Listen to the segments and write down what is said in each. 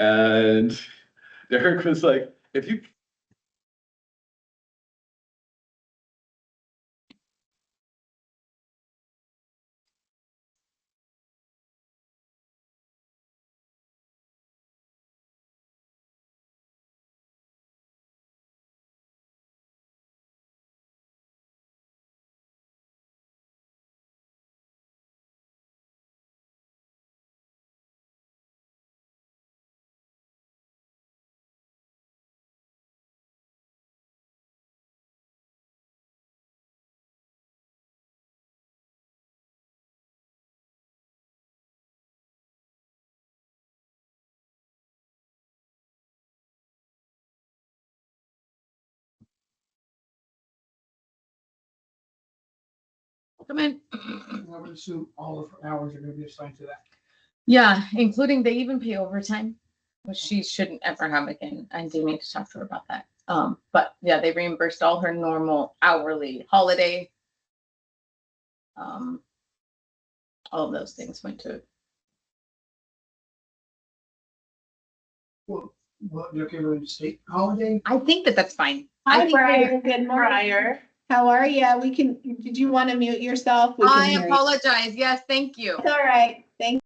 And Derek was like, if you Come in. I would assume all of her hours are gonna be assigned to that. Yeah, including they even pay overtime, which she shouldn't ever have again. I do need to talk to her about that. But yeah, they reimbursed all her normal hourly holiday. All of those things went to. Well, you okay with state holiday? I think that that's fine. I Hi, think Briar. Good morning. Prior. How are you? Did you want to mute yourself? We can I hear you. apologize. Yes, thank you. It's all right. Thank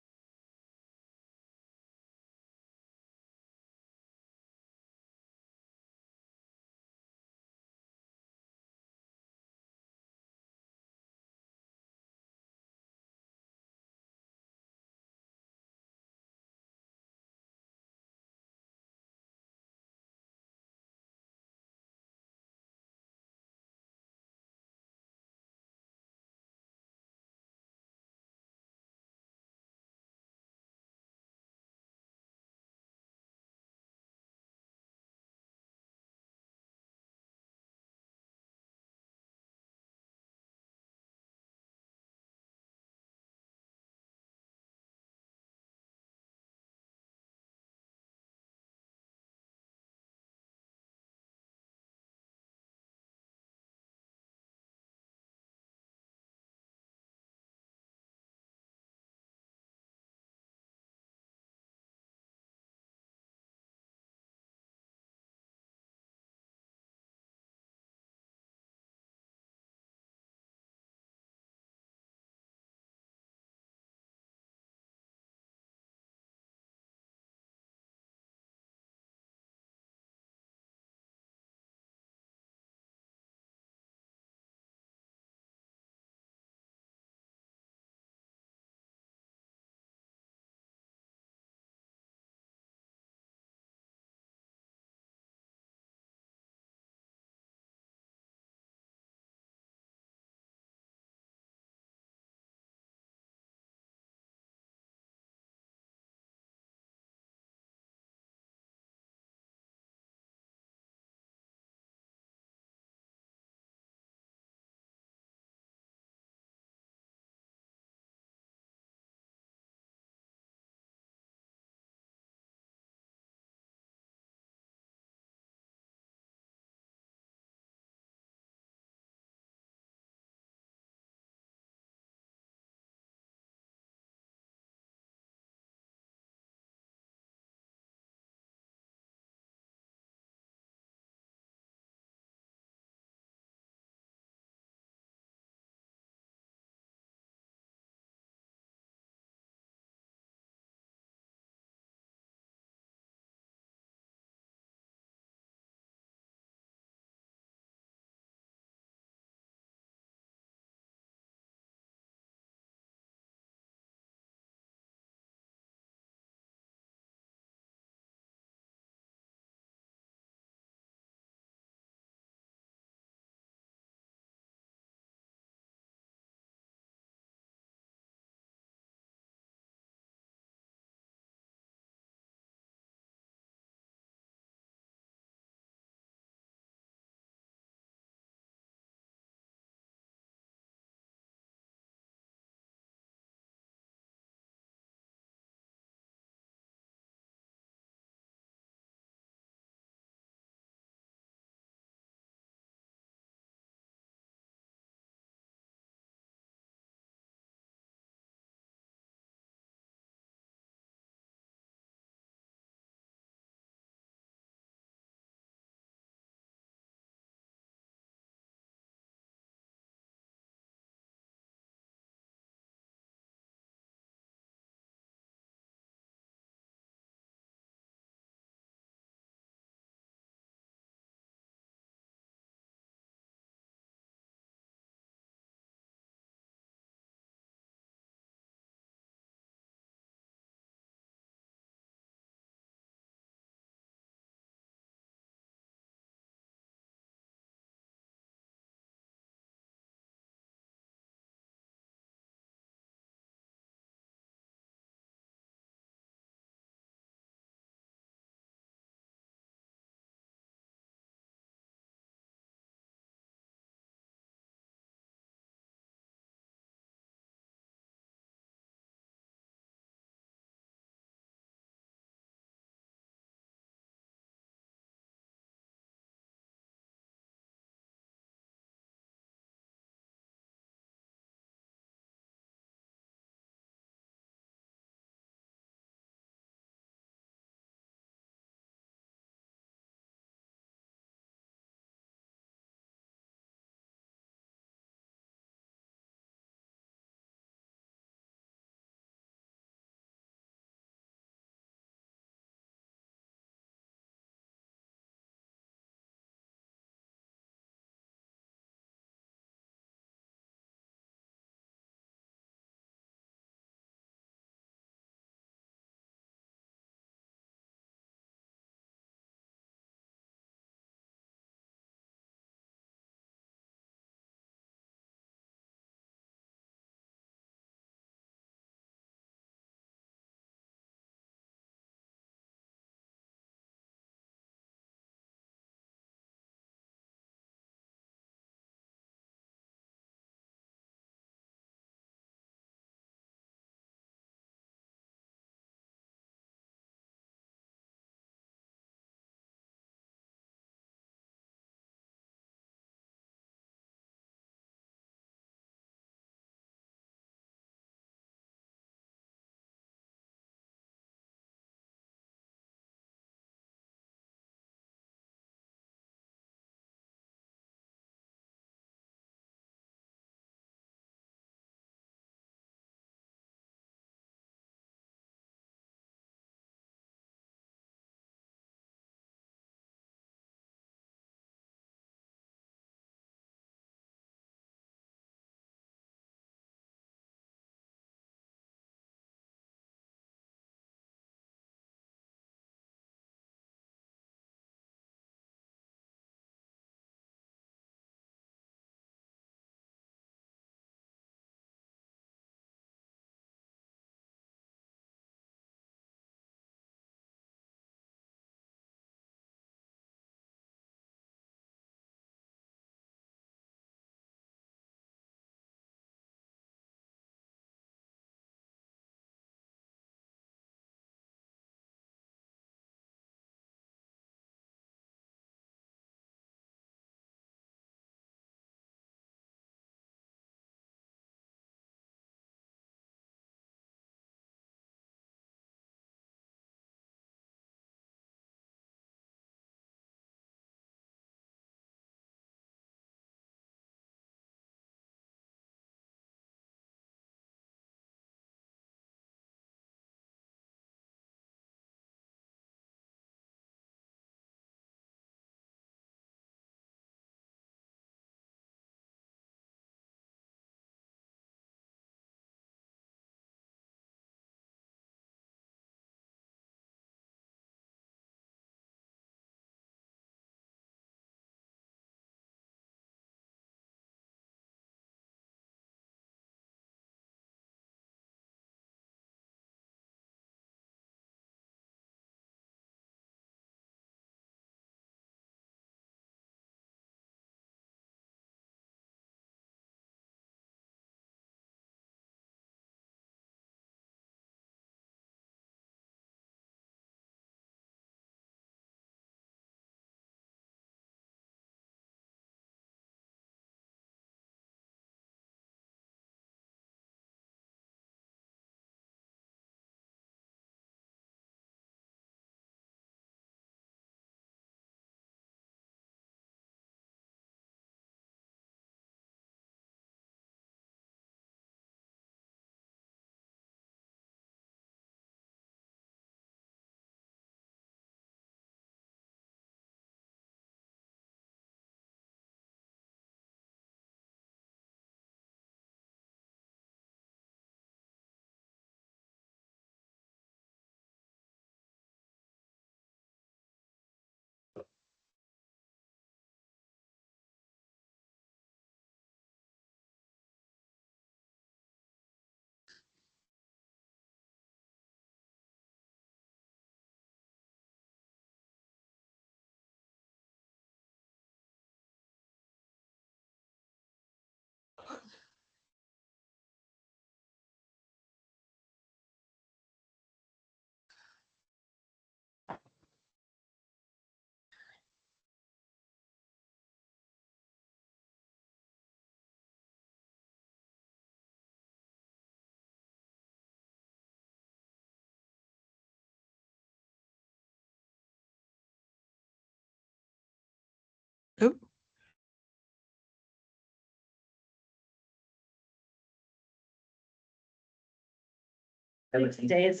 Today is,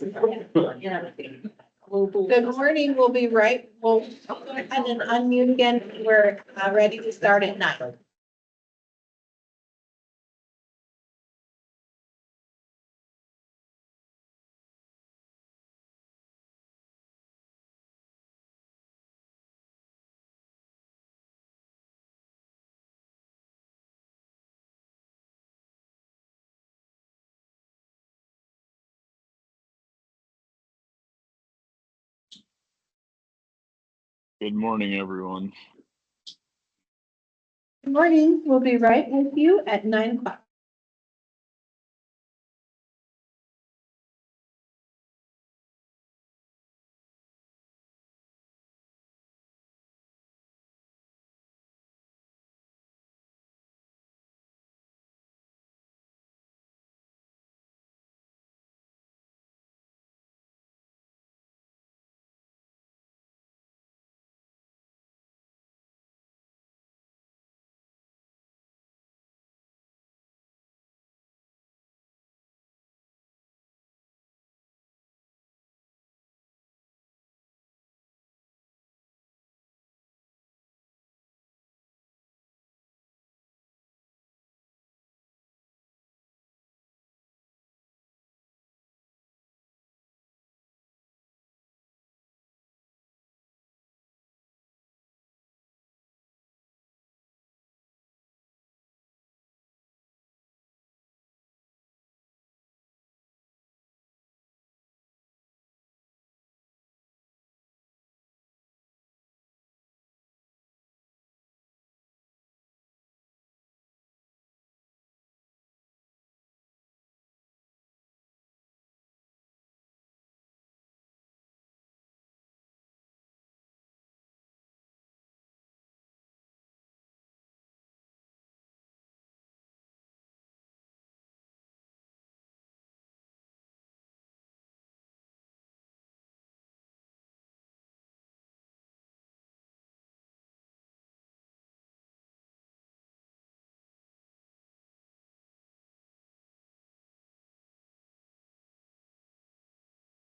yeah. Global. Good morning, we'll be right, we'll go ahead and unmute again. We're ready to start at 9. Good morning, everyone. Good morning, we'll be right with you at 9 o'clock.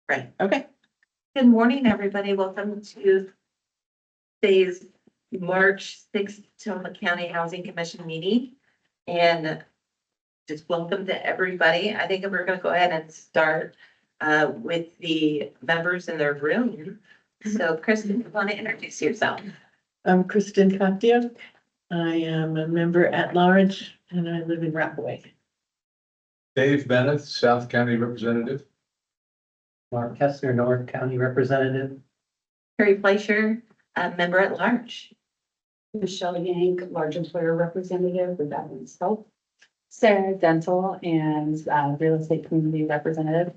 Right, okay. Good morning, everybody. Welcome to today's March 6th Tillamook County Housing Commission meeting. And just welcome to everybody. I think we're going to go ahead and start with the members in their room. So Kristen, you want to introduce yourself? I'm Kristen Katia. I am a member at large and I live in Rockaway. Dave Bennett, South County Representative. Mark Kessler, North County Representative. Carrie Fleischer, a member at large. Michelle Yank, large employer representative with Veterans Health. Sarah Dental and real estate community representative.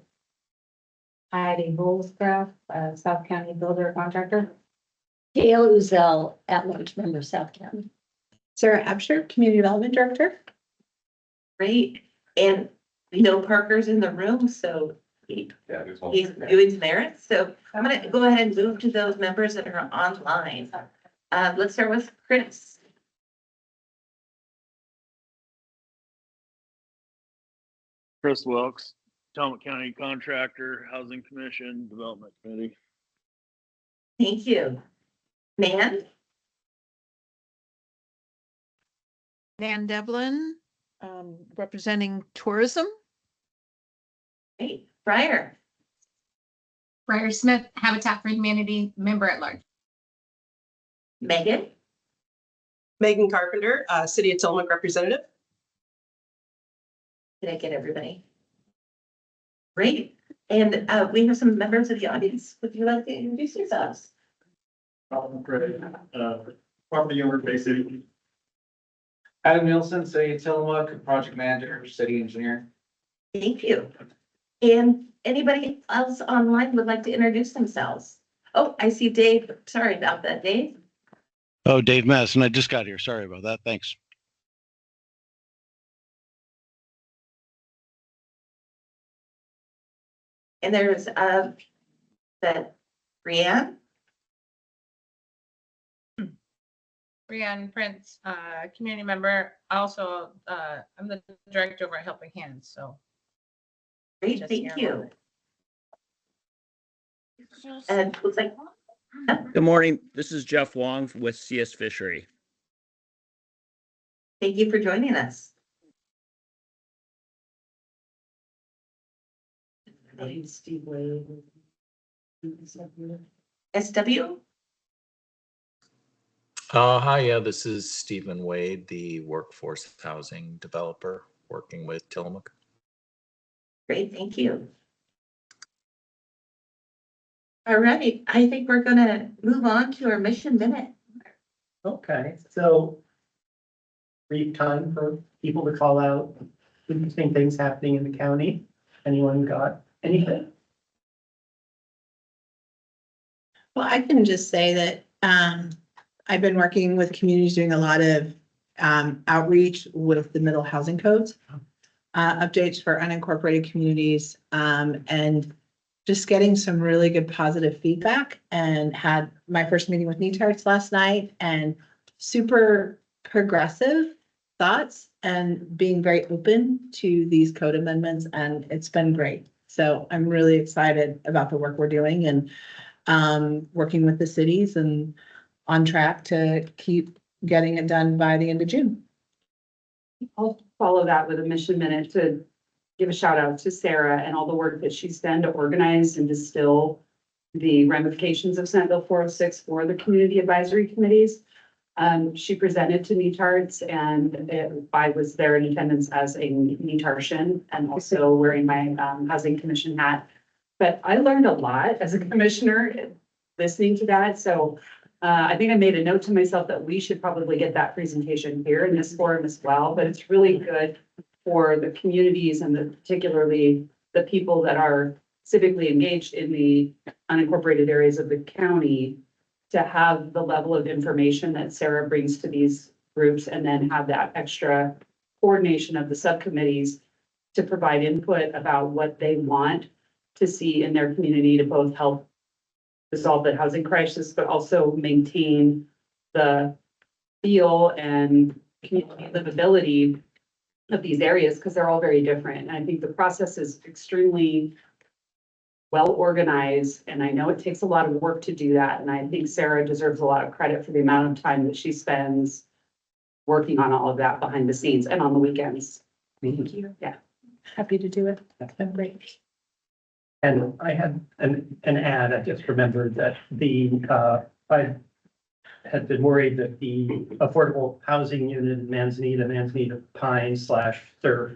Heidi Holzcraft, South County builder contractor. Gail Uzel, at-large member, South County. Sarah Absher, community development director. Great. And we know Parker's in the room, so he's doing some errands. So I'm going to go ahead and move to those members that are online. Let's start with Chris. Chris Wilkes, Tillamook County Contractor, Housing Commission, Development Committee. Thank you. Nan? Nan Devlin, representing tourism. Great. Briar? Briar Smith, Habitat for Humanity, member at large. Megan? Megan Carpenter, City of Tillamook representative. Did I get everybody? Great. And we have some members of the audience. Would you like to introduce yourselves? Property owner, Bay City. Adam Nielsen, City of Tillamook, project manager, city engineer. Thank you. And anybody else online would like to introduce themselves? Oh, I see Dave. Sorry about that, Dave. Oh, Dave Madison, I just got here. Sorry about that. Thanks. And there's that Brianne. Brianne Prince, community member. Also, I'm the director over at Helping Hands, so. Great, just thank here. you. And looks like, Good morning. This is Jeff Wong with CS Fishery. thank you for joining us. Steve Wade. SW? Hi, yeah, this is Stephen Wade, the workforce housing developer working with Tillamook. Great, thank you. All right, I think we're gonna move on to our mission minute. Okay, so brief time for people to call out interesting things happening in the county. Anyone got anything? Well, I can just say that I've been working with communities, doing a lot of outreach with the middle housing codes, updates for unincorporated communities, and just getting some really good positive feedback, and had my first meeting with NETARs last night, and super progressive thoughts and being very open to these code amendments, and it's been great. So I'm really excited about the work we're doing and working with the cities and on track to keep getting it done by the end of June. I'll follow that with a mission minute to give a shout out to Sarah and all the work that she's done to organize and distill the ramifications of Senate Bill 406 for the community advisory committees. She presented to NETARs, and I was there in attendance as a NETARian and also wearing my housing commission hat. But I learned a lot as a commissioner listening to that. So I think I made a note to myself that we should probably get that presentation here in this forum as well. But it's really good for the communities and particularly the people that are civically engaged in the unincorporated areas of the county to have the level of information that Sarah brings to these groups, and then have that extra coordination of the subcommittees to provide input about what they want to see in their community to both help resolve the housing crisis, but also maintain the feel and community livability of these areas, because they're all very different. And I think the process is extremely well organized, and I know it takes a lot of work to do that. And I think Sarah deserves a lot of credit for the amount of time that she spends working on all of that behind the scenes and on the weekends. Thank you. Yeah. Happy to do it. That's been great. And I had an ad, I just remembered that I had been worried that the affordable housing unit in Manzanita Pine / Surf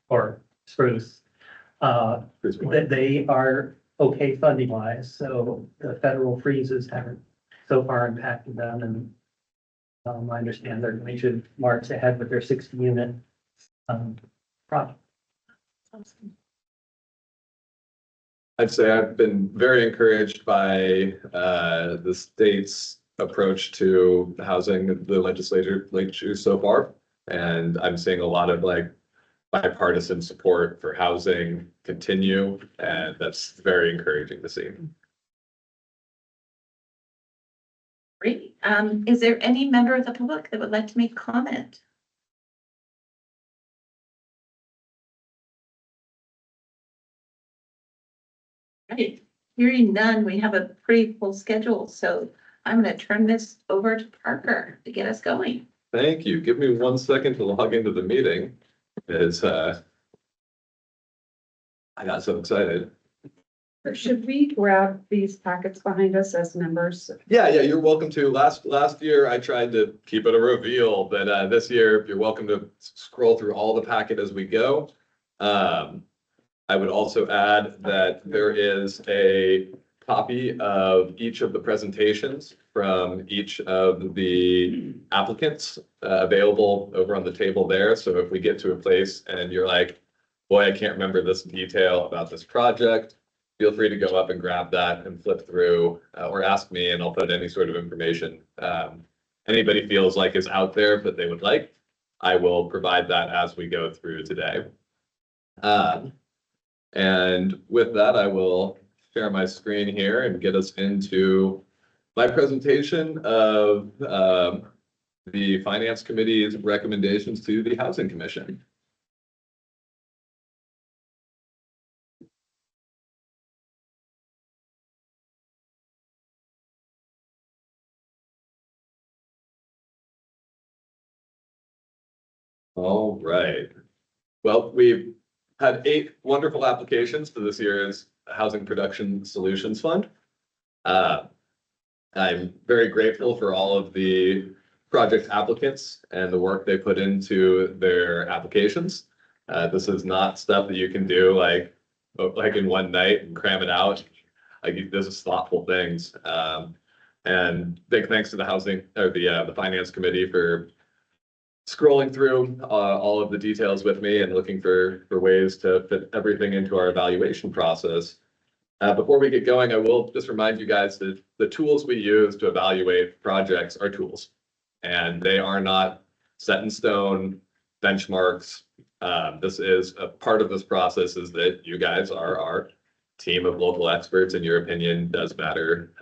or Spruce, that they are okay funding wise, so the federal freezes haven't so far impacted them, and I understand they're going to march ahead with their 60 unit project. I'd say I've been very encouraged by the state's approach to housing, the legislature so far. And I'm seeing a lot of like bipartisan support for housing continue, and that's very encouraging to see. Great. Is there any member of the public that would like to make a comment? Right, hearing none, we have a pretty full schedule, so I'm gonna turn this over to Parker to get us going. Thank you. Give me 1 second to log into the meeting. I got so excited. Should we grab these packets behind us as members? Yeah, you're welcome to. Last year, I tried to keep it a reveal, but this year, you're welcome to scroll through all the packet as we go. I would also add that there is a copy of each of the presentations from each of the applicants available over on the table there. So if we get to a place and you're like, boy, I can't remember this detail about this project, feel free to go up and grab that and flip through or ask me, and I'll put any sort of information anybody feels like is out there that they would like. I will provide that as we go through today. And with that, I will share my screen here and get us into my presentation of the Finance Committee's recommendations to the Housing Commission. All right. Well, we've had 8 wonderful applications for this year's Housing Production Solutions Fund. I'm very grateful for all of the project applicants and the work they put into their applications. This is not stuff that you can do like in one night and cram it out. Like this is thoughtful things. And big thanks to the housing or the finance committee for scrolling through all of the details with me and looking for ways to fit everything into our evaluation process. Before we get going, I will just remind you guys that the tools we use to evaluate projects are tools, and they are not set in stone benchmarks. This is a part of this process is that you guys are our team of local experts, and your opinion does matter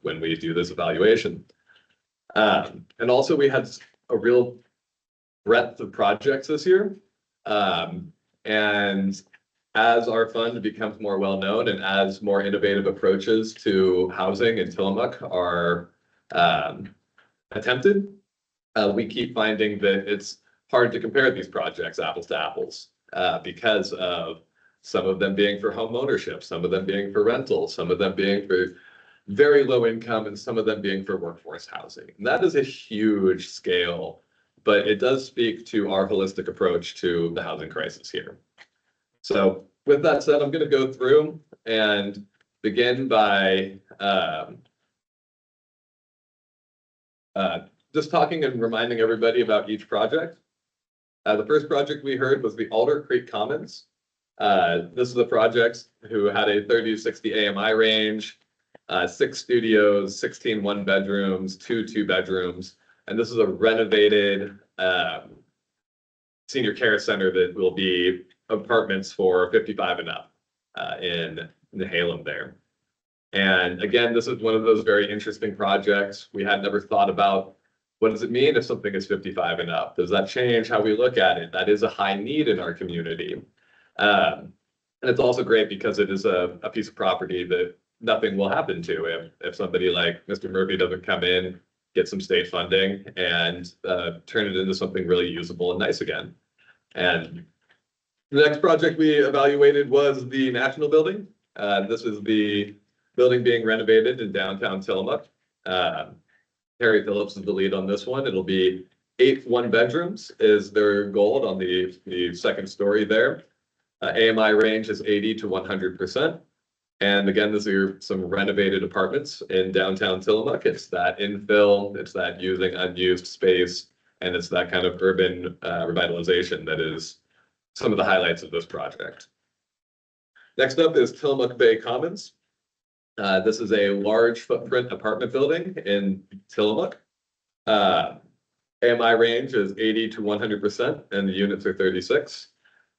when we do this evaluation. And also, we had a real breadth of projects this year. And as our fund becomes more well-known and as more innovative approaches to housing in Tillamook are attempted, we keep finding that it's hard to compare these projects apples to apples because of some of them being for home ownership, some of them being for rental, some of them being for very low income, and some of them being for workforce housing. And that is a huge scale, but it does speak to our holistic approach to the housing crisis here. So with that said, I'm going to go through and begin by just talking and reminding everybody about each project. The first project we heard was the Alder Creek Commons. This is a project who had a 30 to 60 AMI range, 6 studios, 16 one-bedrooms, 2 two-bedrooms. And this is a renovated senior care center that will be apartments for 55 and up in Nehalem there. And again, this is one of those very interesting projects. We had never thought about what does it mean if something is 55 and up? Does that change how we look at it? That is a high need in our community. And it's also great because it is a piece of property that nothing will happen to if somebody like Mr. Murphy doesn't come in, get some state funding, and turn it into something really usable and nice again. And the next project we evaluated was the National Building. This is the building being renovated in downtown Tillamook. Harry Phillips is the lead on this one. It'll be 8 one-bedrooms is their goal on the second story there. AMI range is 80 to 100%. And again, these are some renovated apartments in downtown Tillamook. It's that infill, it's that using unused space, and it's that kind of urban revitalization that is some of the highlights of this project. Next up is Tillamook Bay Commons. This is a large footprint apartment building in Tillamook. AMI range is 80 to 100%, and the units are 36.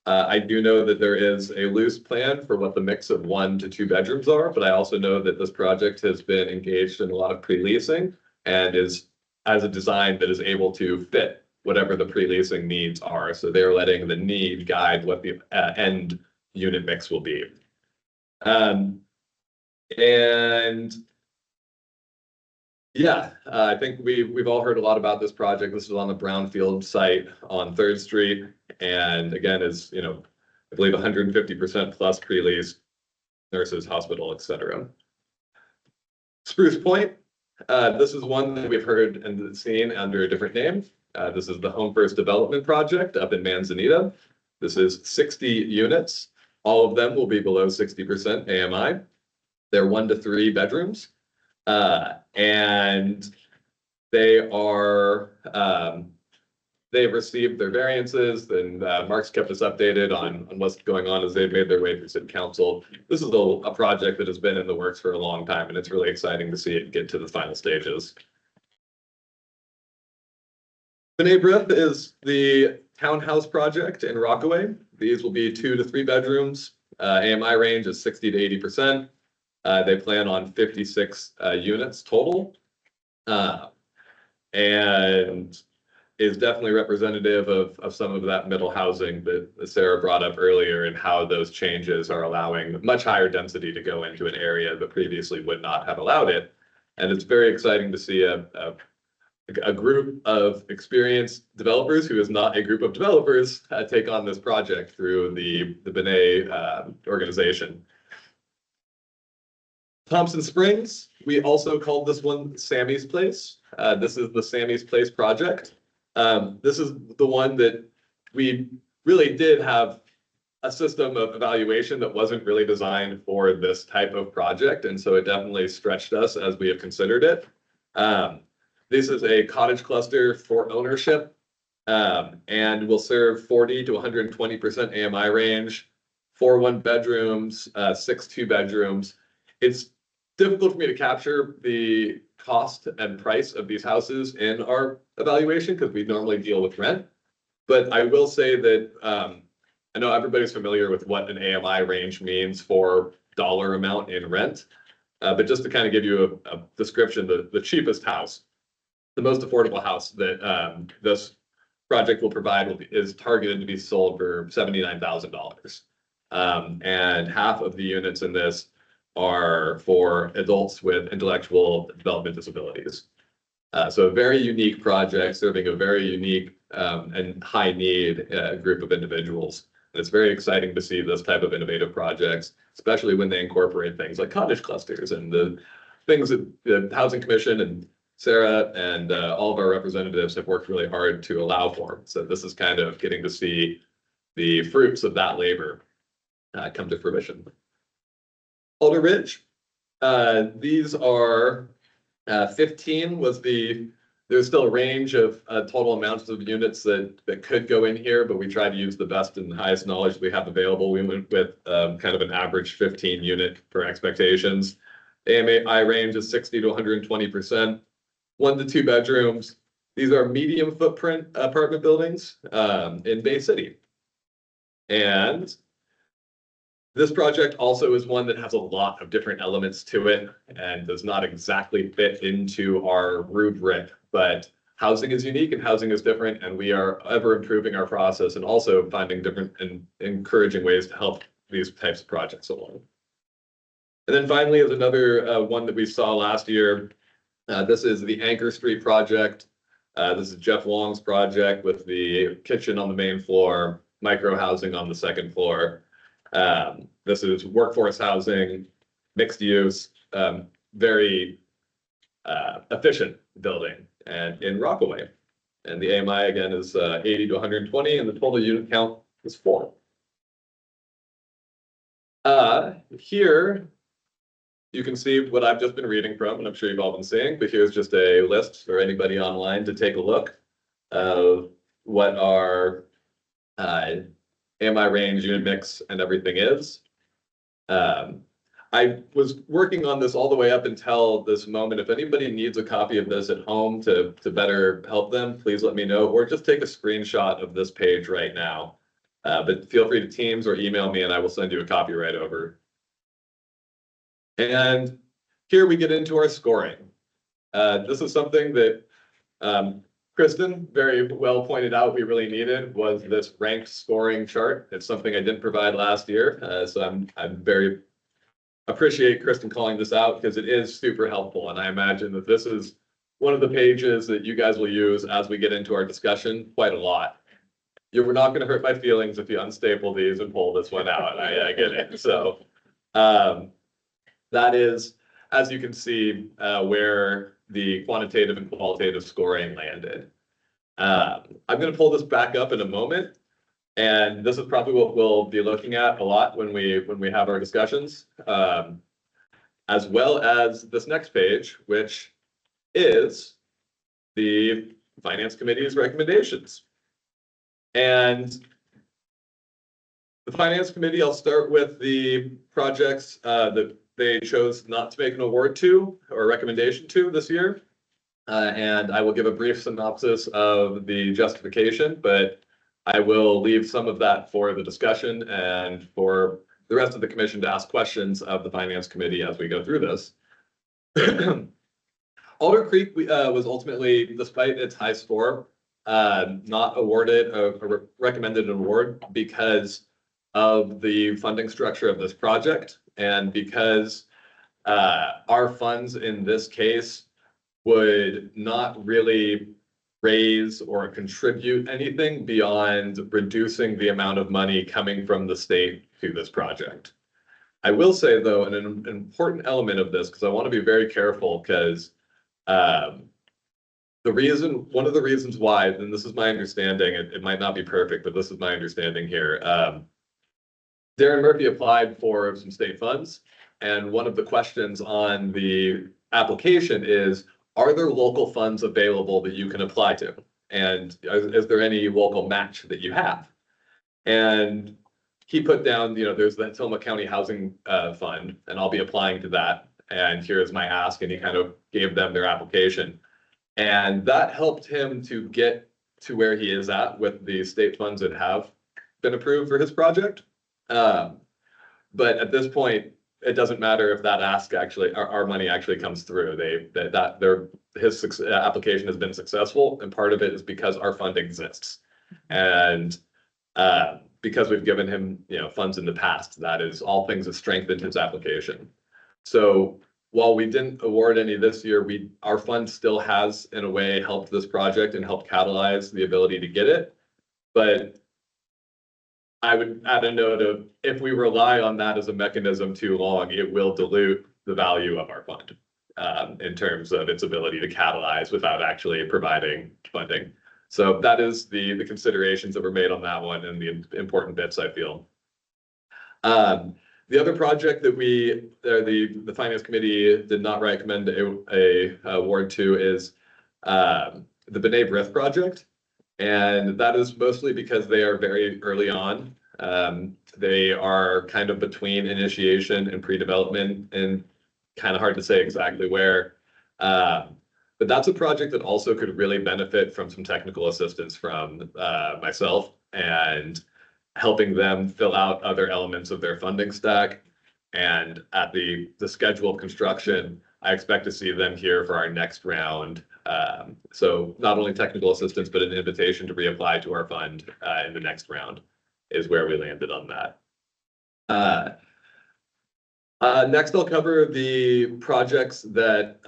I do know that there is a loose plan for what the mix of 1 to 2 bedrooms are, but I also know that this project has been engaged in a lot of pre-leasing and is as a design that is able to fit whatever the pre-leasing needs are. So they're letting the need guide what the end unit mix will be. And yeah, I think we've all heard a lot about this project. This is on the Brownfield site on 3rd Street. And again, is, I believe 150% plus pre-lease, nurses, hospital, et cetera. Spruce Point, this is one that we've heard and seen under a different name. This is the Home First Development Project up in Manzanita. This is 60 units. All of them will be below 60% AMI. They're 1 to 3 bedrooms. And they are, they've received their variances, and Mark's kept us updated on what's going on as they've made their way through city council. This is a project that has been in the works for a long time, and it's really exciting to see it get to the final stages. B'nai B'rith is the townhouse project in Rockaway. These will be 2 to 3 bedrooms. AMI range is 60 to 80%. They plan on 56 units total. And is definitely representative of some of that middle housing that Sarah brought up earlier, and how those changes are allowing much higher density to go into an area that previously would not have allowed it. And it's very exciting to see a a group of experienced developers who is not a group of developers take on this project through the Benet organization. Thompson Springs, we also called this one Sammy's Place. This is the Sammy's Place project. This is the one that we really did have a system of evaluation that wasn't really designed for this type of project. And so it definitely stretched us as we have considered it. This is a cottage cluster for ownership and will serve 40 to 120% AMI range, 4 1-bedrooms, 6 2-bedrooms. It's difficult for me to capture the cost and price of these houses in our evaluation because we normally deal with rent. But I will say that I know everybody's familiar with what an AMI range means for dollar amount in rent. But just to kind of give you a description, the cheapest house, the most affordable house that this project will provide is targeted to be sold for $79,000. And half of the units in this are for adults with intellectual development disabilities. So a very unique project serving a very unique and high need group of individuals. And it's very exciting to see this type of innovative projects, especially when they incorporate things like cottage clusters and the things that the Housing Commission and Sarah and all of our representatives have worked really hard to allow for. So this is kind of getting to see the fruits of that labor come to fruition. Alder Ridge, these are 15 was there's still a range of total amounts of units that could go in here, but we tried to use the best and highest knowledge we have available. We went with kind of an average 15 unit for expectations. AMI range is 60 to 120%, 1 to 2 bedrooms. These are medium footprint apartment buildings in Bay City. And this project also is one that has a lot of different elements to it and does not exactly fit into our rubric, but housing is unique and housing is different, and we are ever improving our process and also finding different and encouraging ways to help these types of projects along. And then finally is another one that we saw last year. This is the Anchor Street project. This is Jeff Wong's project with the kitchen on the main floor, micro housing on the second floor. This is workforce housing, mixed use, very efficient building and in Rockaway. And the AMI again is 80 to 120 and the total unit count is 4. Here you can see what I've just been reading from, and I'm sure you've all been seeing, but here's just a list for anybody online to take a look of what our AMI range, unit mix, and everything is. I was working on this all the way up until this moment. If anybody needs a copy of this at home to better help them, please let me know, or just take a screenshot of this page right now. But feel free to Teams or email me and I will send you a copy right over. And here we get into our scoring. This is something that Kristen very well pointed out we really needed was this ranked scoring chart. It's something I didn't provide last year. So I'm very appreciate Kristen calling this out because it is super helpful. And I imagine that this is one of the pages that you guys will use as we get into our discussion quite a lot. You're not going to hurt my feelings if you unstaple these and pull this one out. I get it. So that is, as you can see, where the quantitative and qualitative scoring landed. I'm going to pull this back up in a moment. And this is probably what we'll be looking at a lot when we have our discussions, as well as this next page, which is the Finance Committee's recommendations. And the Finance Committee, I'll start with the projects that they chose not to make an award to or recommendation to this year. And I will give a brief synopsis of the justification, but I will leave some of that for the discussion and for the rest of the commission to ask questions of the Finance Committee as we go through this. Alder Creek was ultimately, despite its high score, not awarded a recommended award because of the funding structure of this project and because our funds in this case would not really raise or contribute anything beyond reducing the amount of money coming from the state to this project. I will say though, an important element of this, because I want to be very careful, because one of the reasons why, and this is my understanding, it might not be perfect, but this is my understanding here. Darren Murphy applied for some state funds, and one of the questions on the application is, are there local funds available that you can apply to? And is there any local match that you have? And he put down, there's the Tillamook County Housing Fund, and I'll be applying to that. And here's my ask, and he kind of gave them their application. And that helped him to get to where he is at with the state funds that have been approved for his project. But at this point, it doesn't matter if that ask actually, our money actually comes through. His application has been successful, and part of it is because our fund exists. And because we've given him, funds in the past, that is all things that strengthened his application. So while we didn't award any this year, our fund still has, in a way, helped this project and helped catalyze the ability to get it. But I would add a note of, if we rely on that as a mechanism too long, it will dilute the value of our fund in terms of its ability to catalyze without actually providing funding. So that is the considerations that were made on that one, and the important bits, I feel. The other project that the Finance Committee did not recommend a award to is the B'nai B'rith project. And that is mostly because they are very early on. They are kind of between initiation and pre-development, and kind of hard to say exactly where. But that's a project that also could really benefit from some technical assistance from myself, and helping them fill out other elements of their funding stack. And at the schedule of construction, I expect to see them here for our next round. So not only technical assistance, but an invitation to reapply to our fund in the next round is where we landed on that. Next, I'll cover the projects that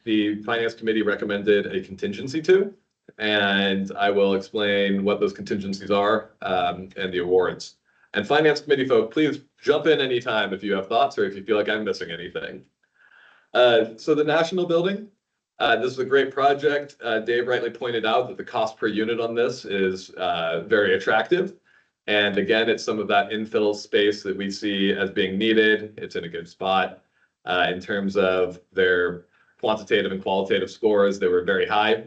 the Finance Committee recommended a contingency to, and I will explain what those contingencies are and the awards. And Finance Committee folk, please jump in anytime if you have thoughts or if you feel like I'm missing anything. So the National Building, this is a great project. Dave rightly pointed out that the cost per unit on this is very attractive. And again, it's some of that infill space that we see as being needed. It's in a good spot. In terms of their quantitative and qualitative scores, they were very high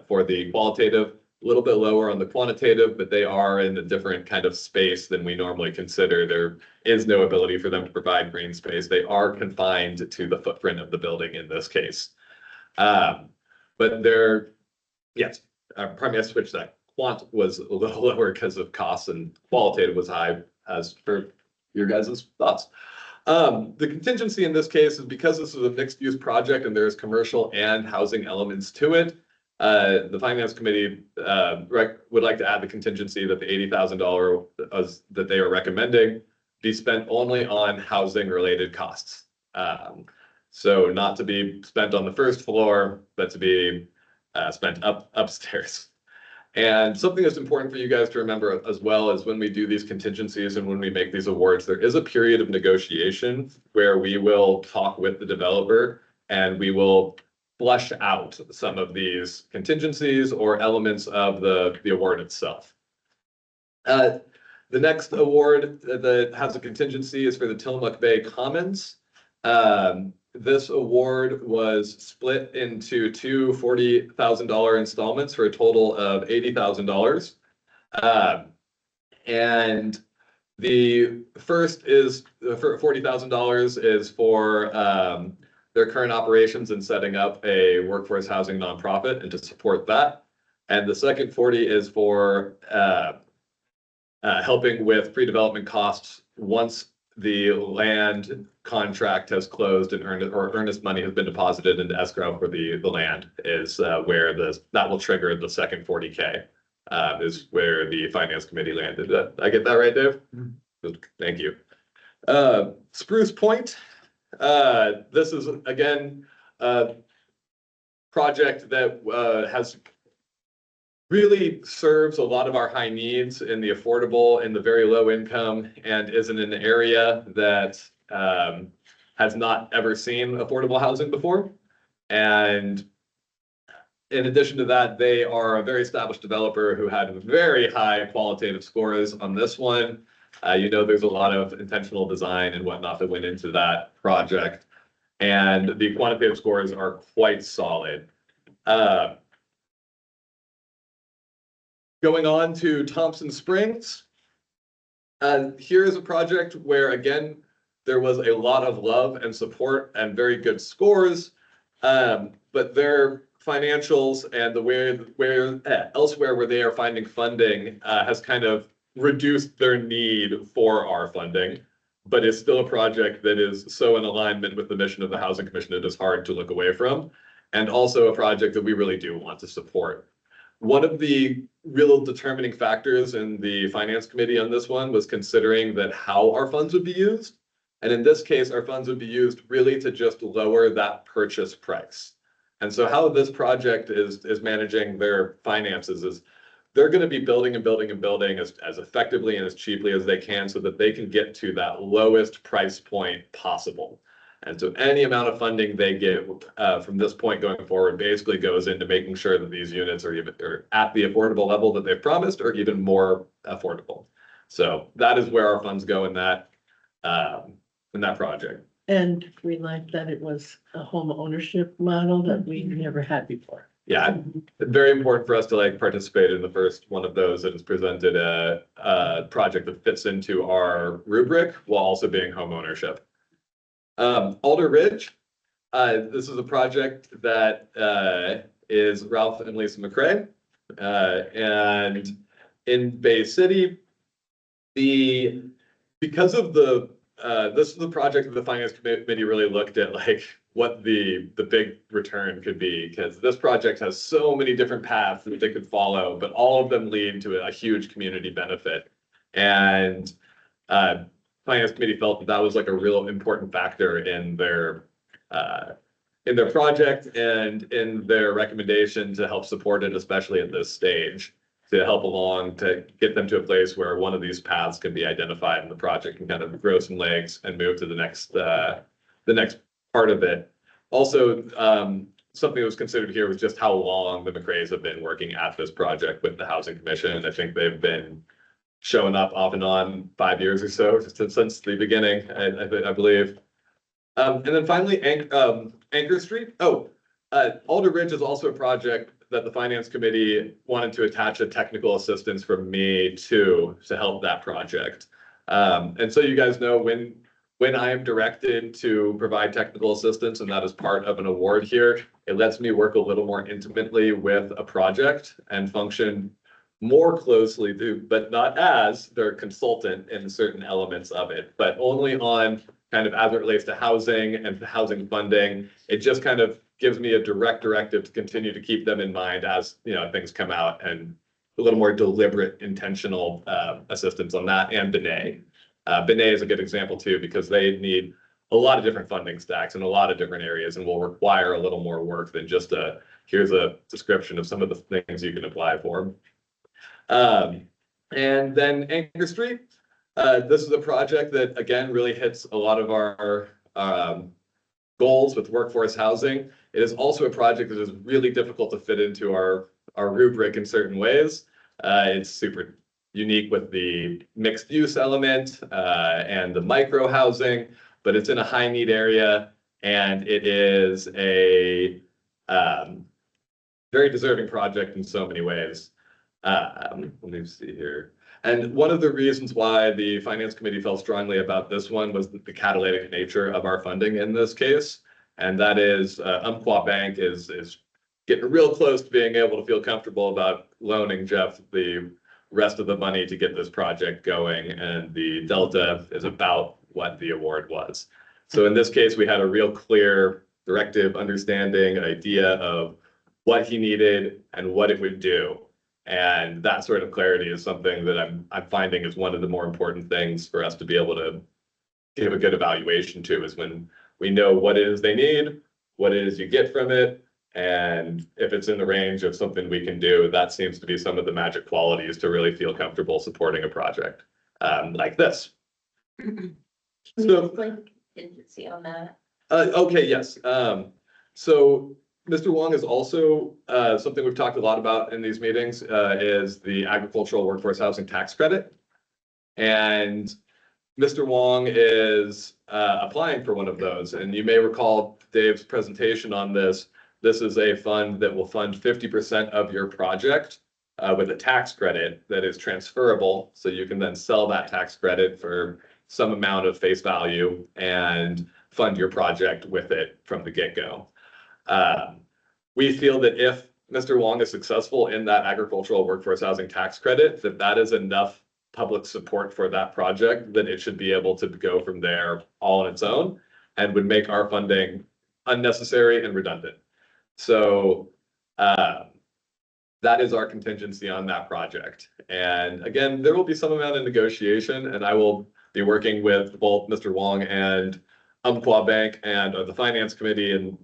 for the qualitative, a little bit lower on the quantitative, but they are in a different kind of space than we normally consider. There is no ability for them to provide green space. They are confined to the footprint of the building in this case. But yes, probably I switched that. Quant was a little lower because of costs, and qualitative was high, as for your guys' thoughts. The contingency in this case is because this is a mixed use project and there's commercial and housing elements to it. The Finance Committee would like to add the contingency that the $80,000 that they are recommending be spent only on housing related costs. So not to be spent on the first floor, but to be spent upstairs. And something that's important for you guys to remember as well is when we do these contingencies and when we make these awards, there is a period of negotiation where we will talk with the developer and we will flush out some of these contingencies or elements of the award itself. The next award that has a contingency is for the Tillamook Bay Commons. This award was split into two $40,000 installments for a total of $80,000. And the first is for $40,000 is for their current operations and setting up a workforce housing nonprofit and to support that. And the second 40 is for helping with pre-development costs once the land contract has closed and earnest money has been deposited into escrow for the land is where that will trigger the second 40K is where the Finance Committee landed. Did I get that right, Dave? Mm-hmm. Thank you. Spruce Point. This is again project that has really serves a lot of our high needs in the affordable and the very low income, and is in an area that has not ever seen affordable housing before. And in addition to that, they are a very established developer who had very high qualitative scores on this one. There's a lot of intentional design and whatnot that went into that project, and the quantitative scores are quite solid. Going on to Thompson Springs. Here is a project where, again, there was a lot of love and support and very good scores, but their financials and the where elsewhere where they are finding funding has kind of reduced their need for our funding, but is still a project that is so in alignment with the mission of the Housing Commission it is hard to look away from, and also a project that we really do want to support. One of the real determining factors in the Finance Committee on this one was considering that how our funds would be used. And in this case, our funds would be used really to just lower that purchase price. And so how this project is managing their finances is they're going to be building and building and building as effectively and as cheaply as they can so that they can get to that lowest price point possible. And so any amount of funding they get from this point going forward basically goes into making sure that these units are at the affordable level that they've promised, or even more affordable. So that is where our funds go in that project. And we like that it was a home ownership model that we never had before. Yeah, very important for us to participate in the first one of those that has presented a project that fits into our rubric while also being home ownership. Alder Ridge, this is a project that is Ralph and Lisa McCrae, and in Bay City, because of this is the project that the Finance Committee really looked at, what the big return could be, because this project has so many different paths that they could follow, but all of them lead to a huge community benefit. And Finance Committee felt that was a real important factor in their project and in their recommendation to help support it, especially at this stage, to help along to get them to a place where one of these paths can be identified and the project can kind of grow some legs and move to the next part of it. Also, something that was considered here was just how long the McCraes have been working at this project with the Housing Commission. I think they've been showing up off and on 5 years or so since the beginning, I believe. And then finally, Anchor Street. Alder Ridge is also a project that the Finance Committee wanted to attach a technical assistance from me to help that project. And so you guys know when I am directed to provide technical assistance, and that is part of an award here, it lets me work a little more intimately with a project and function more closely but not as their consultant in certain elements of it, but only on kind of as it relates to housing and housing funding. It just kind of gives me a direct directive to continue to keep them in mind as things come out, and a little more deliberate, intentional assistance on that. And Benet is a good example too, because they need a lot of different funding stacks in a lot of different areas, and will require a little more work than just here's a description of some of the things you can apply for. And then Anchor Street, this is a project that again really hits a lot of our goals with workforce housing. It is also a project that is really difficult to fit into our rubric in certain ways. It's super unique with the mixed use element and the micro housing, but it's in a high need area, and it is a very deserving project in so many ways. Let me see here. And one of the reasons why the Finance Committee felt strongly about this one was the catalytic nature of our funding in this case. And that is Umpqua Bank is getting real close to being able to feel comfortable about loaning Jeff the rest of the money to get this project going. And the delta is about what the award was. So in this case, we had a real clear directive, understanding, idea of what he needed and what it would do. And that sort of clarity is something that I'm finding is one of the more important things for us to be able to give a good evaluation to, is when we know what it is they need, what it is you get from it. And if it's in the range of something we can do, that seems to be some of the magic qualities to really feel comfortable supporting a project like this. Can So- you explain contingency on that? Okay, yes. So Mr. Wong is also, something we've talked a lot about in these meetings, is the agricultural workforce housing tax credit. And Mr. Wong is, applying for one of those. And you may recall Dave's presentation on this. This is a fund that will fund 50% of your project, with a tax credit that is transferable. So you can then sell that tax credit for some amount of face value and fund your project with it from the get-go. We feel that if Mr. Wong is successful in that agricultural workforce housing tax credit, that that is enough public support for that project, that it should be able to go from there all on its own and would make our funding unnecessary and redundant. So that is our contingency on that project. And again, there will be some amount of negotiation, and I will be working with both Mr. Wong and Umpqua Bank and the finance committee and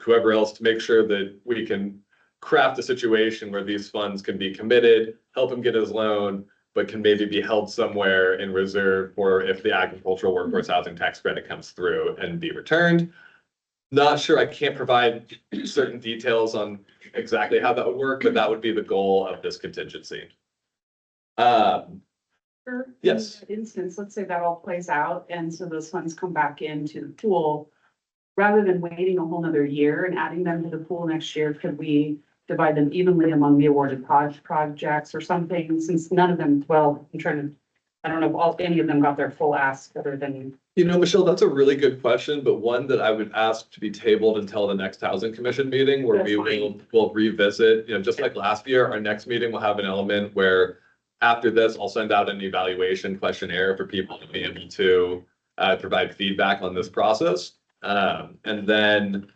whoever else to make sure that we can craft a situation where these funds can be committed, help him get his loan, but can maybe be held somewhere in reserve for if the agricultural workforce housing tax credit comes through and be returned. Not sure, I can't provide certain details on exactly how that would work, but that would be the goal of this contingency. Yes. In that instance, let's say that all plays out, and so those funds come back into the pool. Rather than waiting a whole nother year and adding them to the pool next year, could we divide them evenly among the awarded projects or something, since none of them, well, I don't know if any of them got their full ask other than. You know, Michelle, that's a really good question, but one that I would ask to be tabled until the next housing commission meeting where That's we'll revisit, just like last year, our next meeting will have an element where after this, I'll send out an evaluation questionnaire for people to be able to provide feedback on this process. And then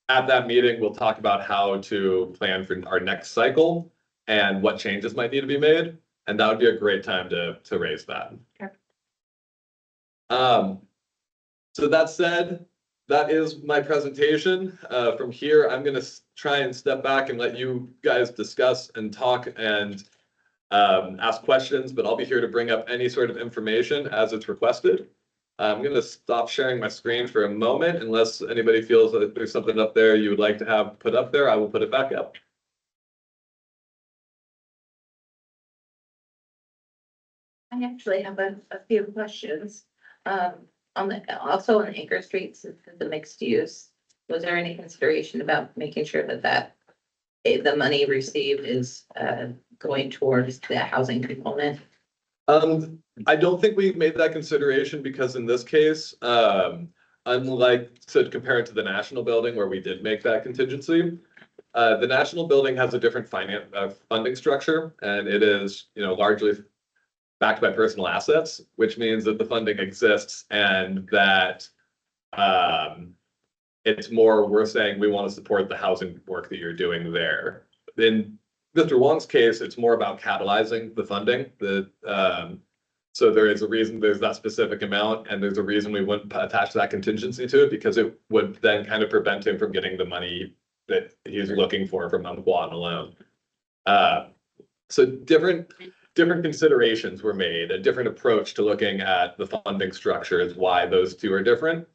at that meeting, we'll talk about how to plan for our next cycle and what changes might need to be made. And that would be a great time to raise that. Okay. So that said, that is my presentation. From here, I'm gonna try and step back and let you guys discuss and talk and ask questions, but I'll be here to bring up any sort of information as it's requested. I'm gonna stop sharing my screen for a moment unless anybody feels that there's something up there you would like to have put up there, I will put it back up. I actually have a few questions. Also on Anchor Street, since it's a mixed use, was there any consideration about making sure that the money received is going towards the housing component? I don't think we made that consideration because in this case, unlike to compare it to the National Building where we did make that contingency, the National Building has a different funding structure, and it is, largely backed by personal assets, which means that the funding exists and that it's more, we're saying we want to support the housing work that you're doing there. In Mr. Wong's case, it's more about catalyzing the funding. So there is a reason there's that specific amount, and there's a reason we wouldn't attach that contingency to it, because it would then kind of prevent him from getting the money that he's looking for from Umpqua alone. So different considerations were made, a different approach to looking at the funding structure is why those two are different.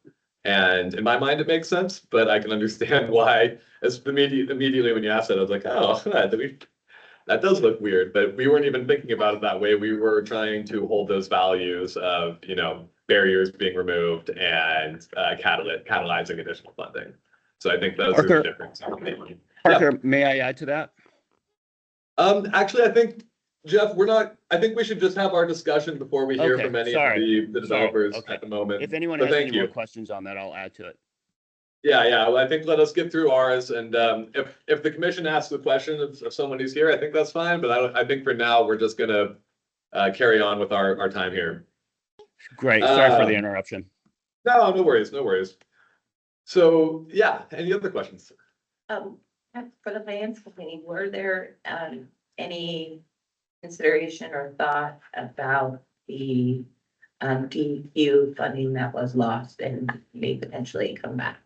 And in my mind, it makes sense, but I can understand why, as immediately when you asked that, I was like, oh, that does look weird, but we weren't even thinking about it that way. We were trying to hold those values of, barriers being removed and catalyzing additional funding. So I think those are the differences. Parker, may I add to that? Actually, I think, Jeff, I think we should just have our discussion before we hear from any of the developers at the moment. If anyone But has thank any more you. questions on that, I'll add to it. Yeah, well, I think let us get through ours, and if the commission asks the question of someone who's here, I think that's fine, but I think for now, we're just gonna carry on with our time here. Great, sorry for the interruption. No worries. So, yeah, any other questions? For the finance committee, were there any consideration or thought about the DQ funding that was lost and may potentially come back?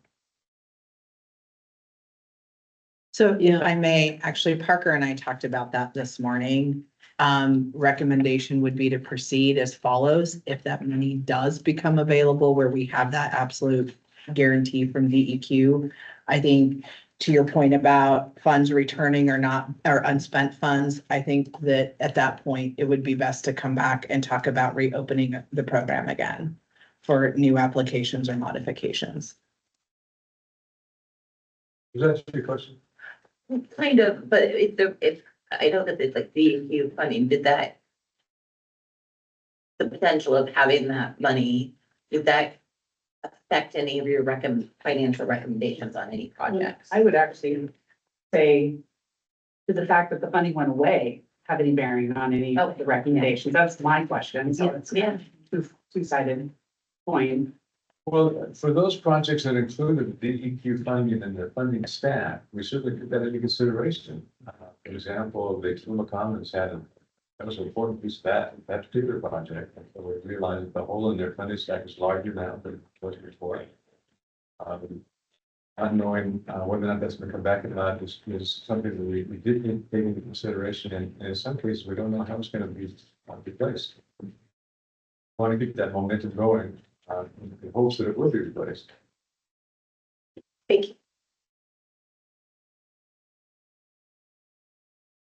So if I may, actually Parker and I talked about that this morning. Recommendation would be to proceed as follows. If that money does become available where we have that absolute guarantee from DEQ, I think to your point about funds returning or not, or unspent funds, I think that at that point, it would be best to come back and talk about reopening the program again for new applications or modifications. Does that answer your question? Kind of, but if, I know that it's like DEQ funding, did that, the potential of having that money, did that affect any of your financial recommendations on any projects? I would actually say, did the fact that the funding went away have any bearing on any of the recommendations? That's my question. So it's two-sided coin. Well, for those projects that included DEQ funding and their funding staff, we certainly took that into consideration. For example, the Tillamook Commons that was an important piece of that particular project. And so we realized the hole in their funding stack is larger now than it was before. Not knowing whether or not that's going to come back or not is something that we did take into consideration. And in some cases, we don't know how it's going to be replaced. We want to keep that momentum going in hopes that it will be replaced. Thank you.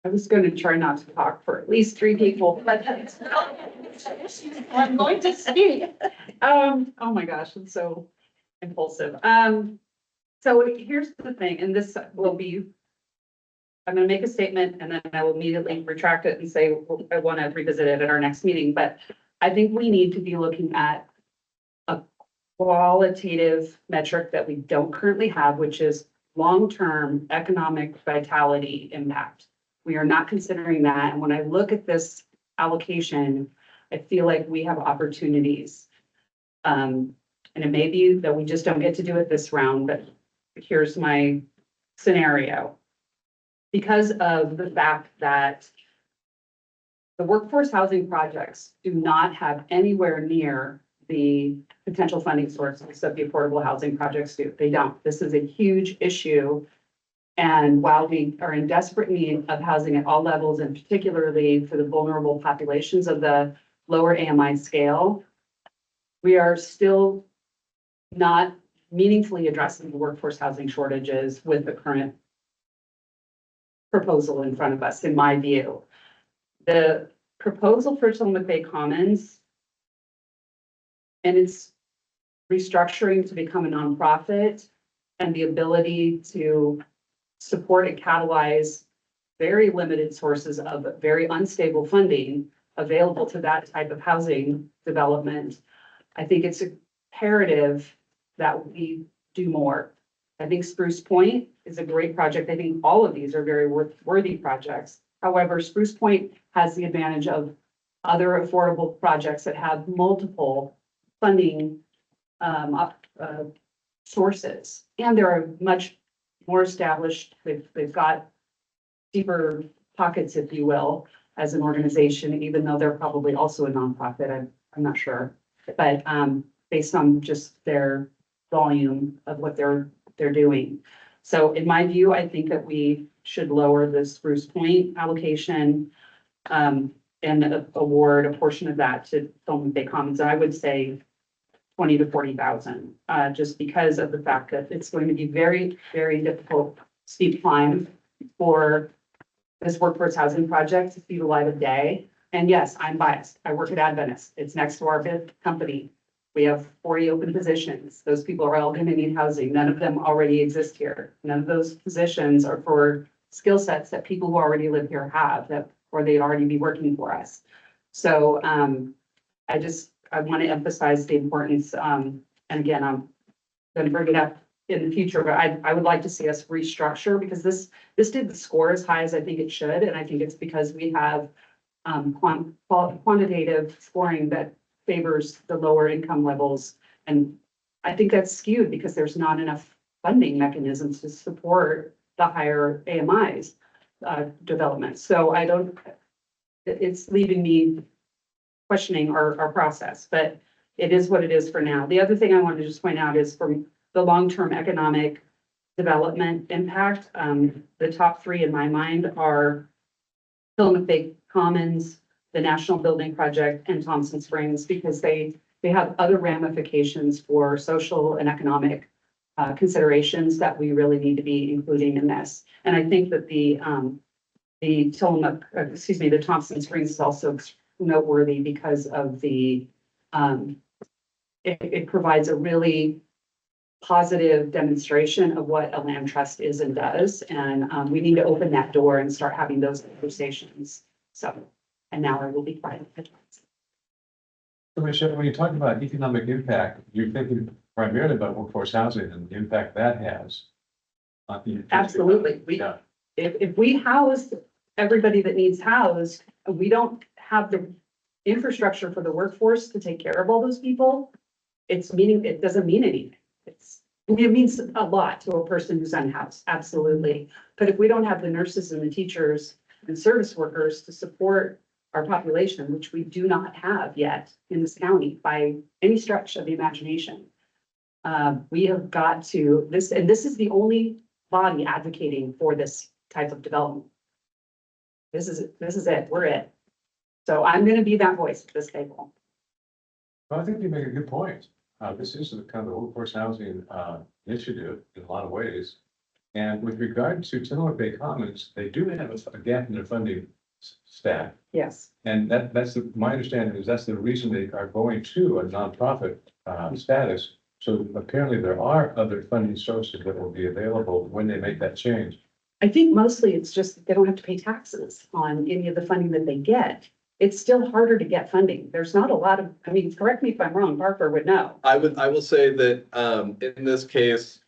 I was going to try not to talk for at least 3 people, but I'm going to speak. Oh my gosh, it's so impulsive. So here's the thing, and this will be, I'm going to make a statement and then I will immediately retract it and say, I want to revisit it at our next meeting. But I think we need to be looking at a qualitative metric that we don't currently have, which is long-term economic vitality impact. We are not considering that. And when I look at this allocation, I feel like we have opportunities. And it may be that we just don't get to do it this round, but here's my scenario. Because of the fact that the workforce housing projects do not have anywhere near the potential funding sources that the affordable housing projects do. They don't. This is a huge issue. And while we are in desperate need of housing at all levels, and particularly for the vulnerable populations of the lower AMI scale, we are still not meaningfully addressing the workforce housing shortages with the current proposal in front of us, in my view. The proposal for Tillamook Bay Commons and its restructuring to become a nonprofit and the ability to support and catalyze very limited sources of very unstable funding available to that type of housing development. I think it's imperative that we do more. I think Spruce Point is a great project. I think all of these are very worthy projects. However, Spruce Point has the advantage of other affordable projects that have multiple funding sources, and they're much more established. They've got deeper pockets, if you will, as an organization, even though they're probably also a nonprofit. I'm not sure, but based on just their volume of what they're doing. So in my view, I think that we should lower the Spruce Point allocation and award a portion of that to Tillamook Bay Commons. I would say 20 to 40,000, just because of the fact that it's going to be very, very difficult, steep climb for this workforce housing project to see the light of day. And yes, I'm biased. I work at Adventist. It's next to our big company. We have 40 open positions. Those people are all going to need housing. None of them already exist here. None of those positions are for skill sets that people who already live here have, that, or they'd already be working for us. So I want to emphasize the importance, and again, I'm going to bring it up in the future, but I would like to see us restructure, because this didn't score as high as I think it should. And I think it's because we have quantitative scoring that favors the lower income levels. And I think that's skewed because there's not enough funding mechanisms to support the higher AMIs development. So it's leaving me questioning our process, but it is what it is for now. The other thing I wanted to just point out is from the long-term economic development impact. The top three in my mind are Tillamook Bay Commons, the National Building Project, and Thompson Springs, because they have other ramifications for social and economic considerations that we really need to be including in this. And I think that the Tillamook, the Thompson Springs is also noteworthy because of it provides a really positive demonstration of what a land trust is and does. And we need to open that door and start having those conversations. So, and now I will be quiet. So Michelle, when you talk about economic impact, you're thinking primarily about workforce housing and the impact that has. On the Absolutely. Yeah. If we house everybody that needs housed, and we don't have the infrastructure for the workforce to take care of all those people, it doesn't mean anything. It means a lot to a person who's unhoused, absolutely. But if we don't have the nurses and the teachers and service workers to support our population, which we do not have yet in this county by any stretch of the imagination, we have got to this, and this is the only body advocating for this type of development. This is it. We're it. So I'm going to be that voice at this table. Well, I think you make a good point. This is a kind of a workforce housing initiative in a lot of ways. And with regard to Tillamook Bay Commons, they do have a gap in their funding stack. Yes. And my understanding is that's the reason they are going to a nonprofit status. So apparently there are other funding sources that will be available when they make that change. I think mostly it's just that they don't have to pay taxes on any of the funding that they get. It's still harder to get funding. There's not a lot of, correct me if I'm wrong, Parker would know. I will say that in this case,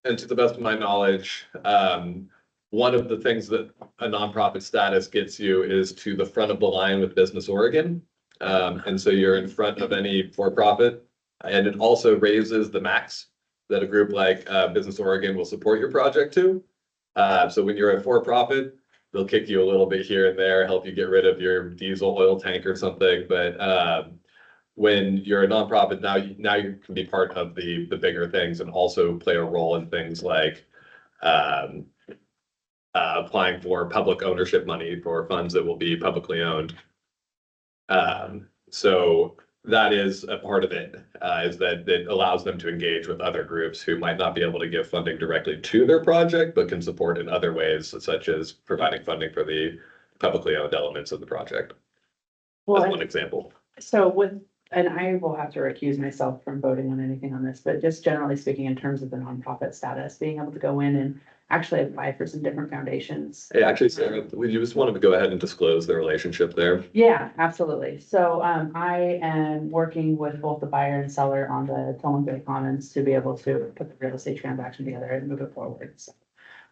and to the best of my knowledge, one of the things that a nonprofit status gets you is to the front of the line with Business Oregon. And so you're in front of any for-profit, and it also raises the max that a group like Business Oregon will support your project to. So when you're a for-profit, they'll kick you a little bit here and there, help you get rid of your diesel oil tank or something. But when you're a nonprofit, now you can be part of the bigger things and also play a role in things like applying for public ownership money for funds that will be publicly owned. So that is a part of it, is that it allows them to engage with other groups who might not be able to give funding directly to their project, but can support in other ways, such as providing funding for the publicly owned elements of the project. That's one example. So and I will have to recuse myself from voting on anything on this, but just generally speaking, in terms of the nonprofit status, being able to go in and actually apply for some different foundations. Hey, actually, Sarah, would you just want to go ahead and disclose the relationship there? Yeah, absolutely. So I am working with both the buyer and seller on the Tillamook Bay Commons to be able to put the real estate transaction together and move it forward. So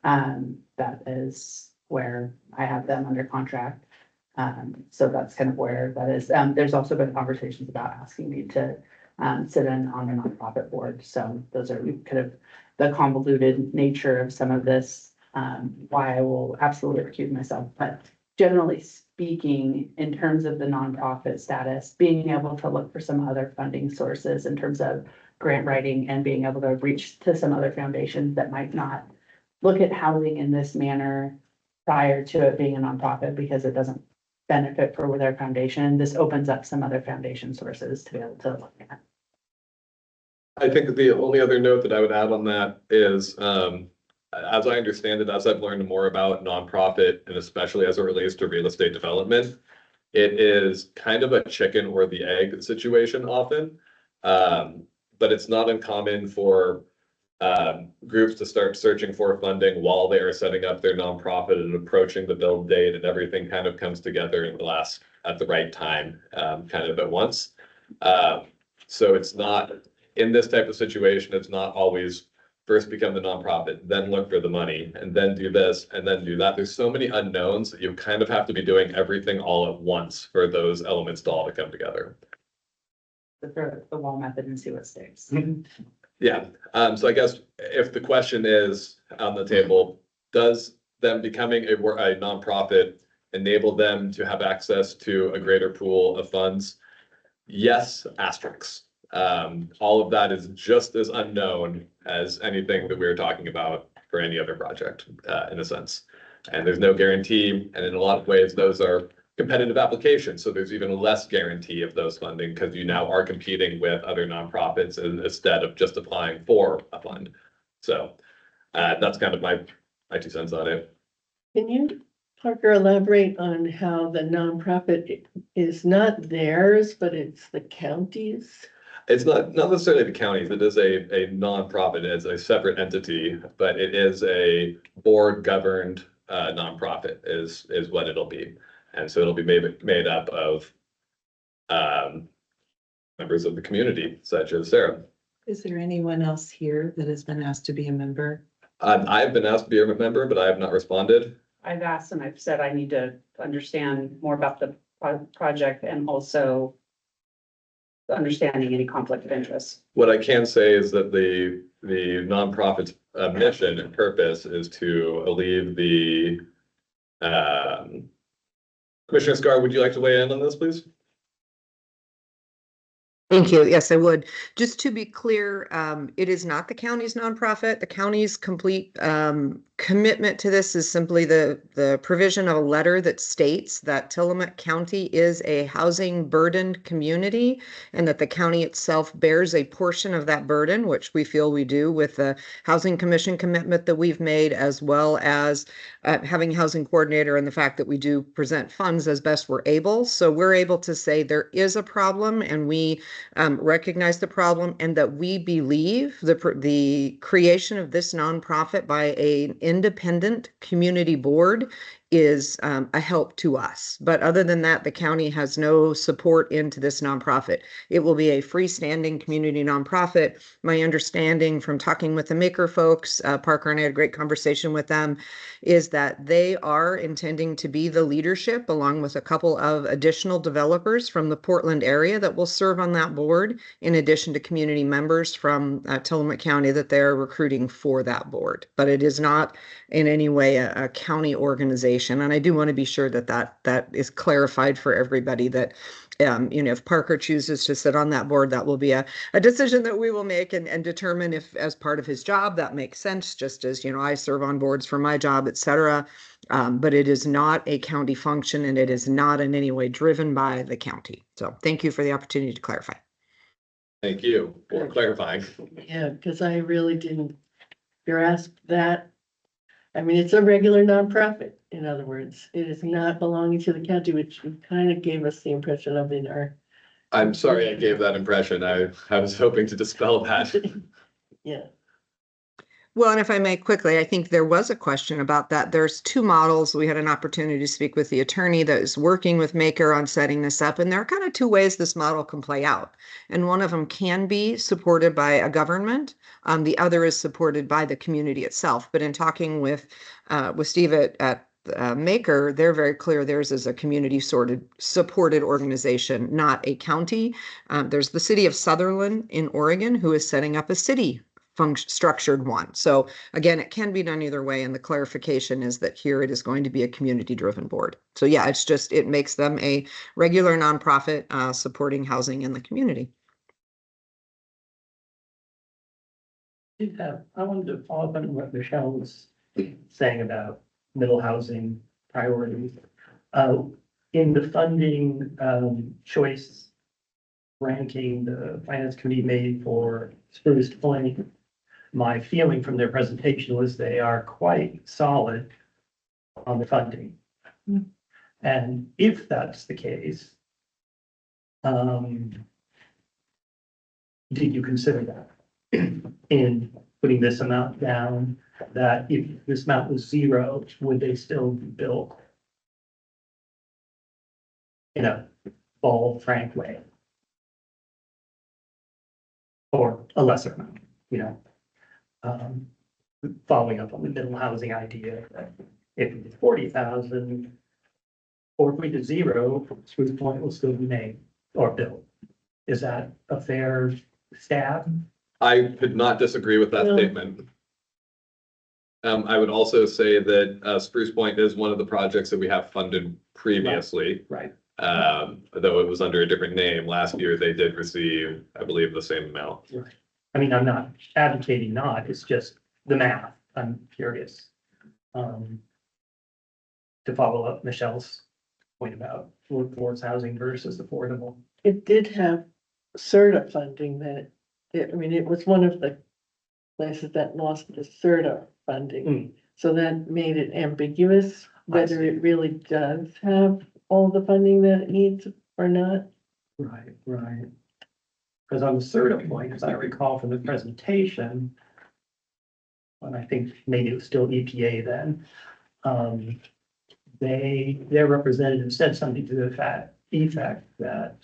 that is where I have them under contract. So that's kind of where that is. There's also been conversations about asking me to sit in on the nonprofit board. So those are kind of the convoluted nature of some of this, why I will absolutely recuse myself. But generally speaking, in terms of the nonprofit status, being able to look for some other funding sources in terms of grant writing and being able to reach to some other foundations that might not look at housing in this manner prior to it being a nonprofit because it doesn't benefit for their foundation. This opens up some other foundation sources to be able to look at. I think the only other note that I would add on that is, as I understand it, as I've learned more about nonprofit and especially as it relates to real estate development, it is kind of a chicken or the egg situation often. But it's not uncommon for groups to start searching for funding while they are setting up their nonprofit and approaching the build date, and everything kind of comes together at the right time, kind of at once. So it's not, in this type of situation, it's not always first become the nonprofit, then look for the money, and then do this, and then do that. There's so many unknowns that you kind of have to be doing everything all at once for those elements to all to come together. Throw the wall method and see what sticks. Yeah, so I guess if the question is on the table, does them becoming a nonprofit enable them to have access to a greater pool of funds? Yes, asterisks. All of that is just as unknown as anything that we're talking about for any other project, in a sense. And there's no guarantee, and in a lot of ways, those are competitive applications, so there's even less guarantee of those funding, because you now are competing with other nonprofits instead of just applying for a fund. So, that's kind of my 2 cents on it. Can you, Parker, elaborate on how the nonprofit is not theirs, but it's the county's? It's not necessarily the counties, it is a nonprofit, it's a separate entity, but it is a board governed nonprofit is what it'll be. And so it'll be made up of members of the community, such as Sarah. Is there anyone else here that has been asked to be a member? I've been asked to be a member, but I have not responded. I've asked and I've said I need to understand more about the project and also understanding any conflict of interest. What I can say is that the nonprofit's mission and purpose is to alleviate the Commissioner Scar, would you like to weigh in on this, please? Thank you. Yes, I would. Just to be clear, it is not the county's nonprofit. The county's complete commitment to this is simply the provision of a letter that states that Tillamook County is a housing burdened community and that the county itself bears a portion of that burden, which we feel we do with the Housing Commission commitment that we've made, as well as having housing coordinator and the fact that we do present funds as best we're able. So we're able to say there is a problem and we recognize the problem, and that we believe the creation of this nonprofit by an independent community board is a help to us. But other than that, the county has no support into this nonprofit. It will be a freestanding community nonprofit. My understanding from talking with the Maker folks, Parker and I had a great conversation with them, is that they are intending to be the leadership along with a couple of additional developers from the Portland area that will serve on that board, in addition to community members from Tillamook County that they're recruiting for that board. But it is not in any way a county organization. And I do want to be sure that that is clarified for everybody, that if Parker chooses to sit on that board, that will be a decision that we will make and determine if, as part of his job, that makes sense, just as, I serve on boards for my job, et cetera. But it is not a county function and it is not in any way driven by the county. So thank you for the opportunity to clarify. Thank you for clarifying. Yeah, because I really didn't grasp that. I mean, it's a regular nonprofit. In other words, it is not belonging to the county, which kind of gave us the impression of in our. I'm sorry I gave that impression. I was hoping to dispel that. Yeah. Well, and if I may quickly, I think there was a question about that. There's 2 models. We had an opportunity to speak with the attorney that is working with Maker on setting this up. And there are kind of 2 ways this model can play out. And one of them can be supported by a government. The other is supported by the community itself. But in talking with Steve at Maker, they're very clear theirs is a community supported organization, not a county. There's the city of Sutherland in Oregon who is setting up a city structured one. So again, it can be done either way. And the clarification is that here it is going to be a community driven board. So yeah, it makes them a regular nonprofit supporting housing in the community. I wanted to follow up on what Michelle was saying about middle housing priorities. In the funding choice ranking the finance committee made for Spruce Point, my feeling from their presentation was they are quite solid on the funding. And if that's the case, did you consider that in putting this amount down, that if this amount was 0, would they still be built in a bald, frank way? Or a lesser amount, following up on the middle housing idea, that if we did 40,000, or if we did 0, Spruce Point will still be made or built. Is that a fair stab? I could not disagree with that statement. I would also say that Spruce Point is one of the projects that we have funded previously. Right. Though it was under a different name. Last year, they did receive, I believe, the same amount. Right. I mean, I'm not advocating not, it's just the math. I'm curious. To follow up Michelle's point about workforce housing versus affordable. It did have CERTA funding that, I mean, it was one of the places that lost the CERTA funding. So that made it ambiguous whether it really does have all the funding that it needs or not. Right, right. Because on the CERTA point, as I recall from the presentation, and I think maybe it was still EPA then, their representative said something to the effect that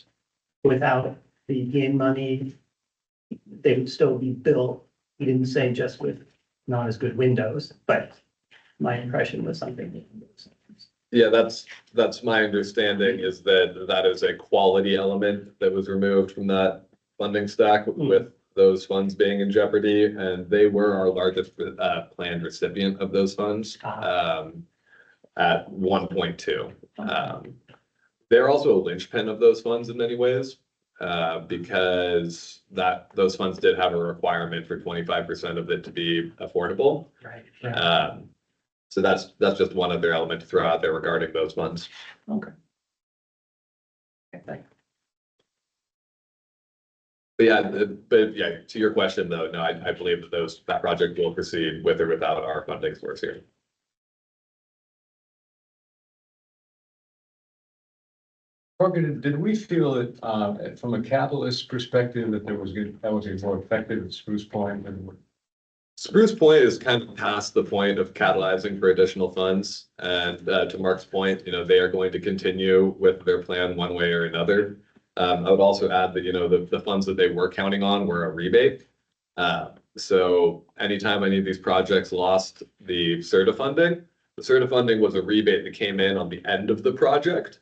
without the game money, they would still be built. He didn't say just with not as good windows, but my impression was something. Yeah, that's my understanding is that that is a quality element that was removed from that funding stack with those funds being in jeopardy. And they were our largest planned recipient of those funds at 1.2. They're also a linchpin of those funds in many ways because those funds did have a requirement for 25% of it to be affordable. Right. So that's just one other element to throw out there regarding those funds. Okay. Thanks. But yeah, to your question though, no, I believe that that project will proceed with or without our funding source here. Parker, did we feel that, from a capitalist perspective, that that was a more effective at Spruce Point than? Spruce Point is kind of past the point of catalyzing for additional funds. And to Mark's point, they are going to continue with their plan one way or another. I would also add that, the funds that they were counting on were a rebate. So anytime any of these projects lost the CERTA funding was a rebate that came in on the end of the project.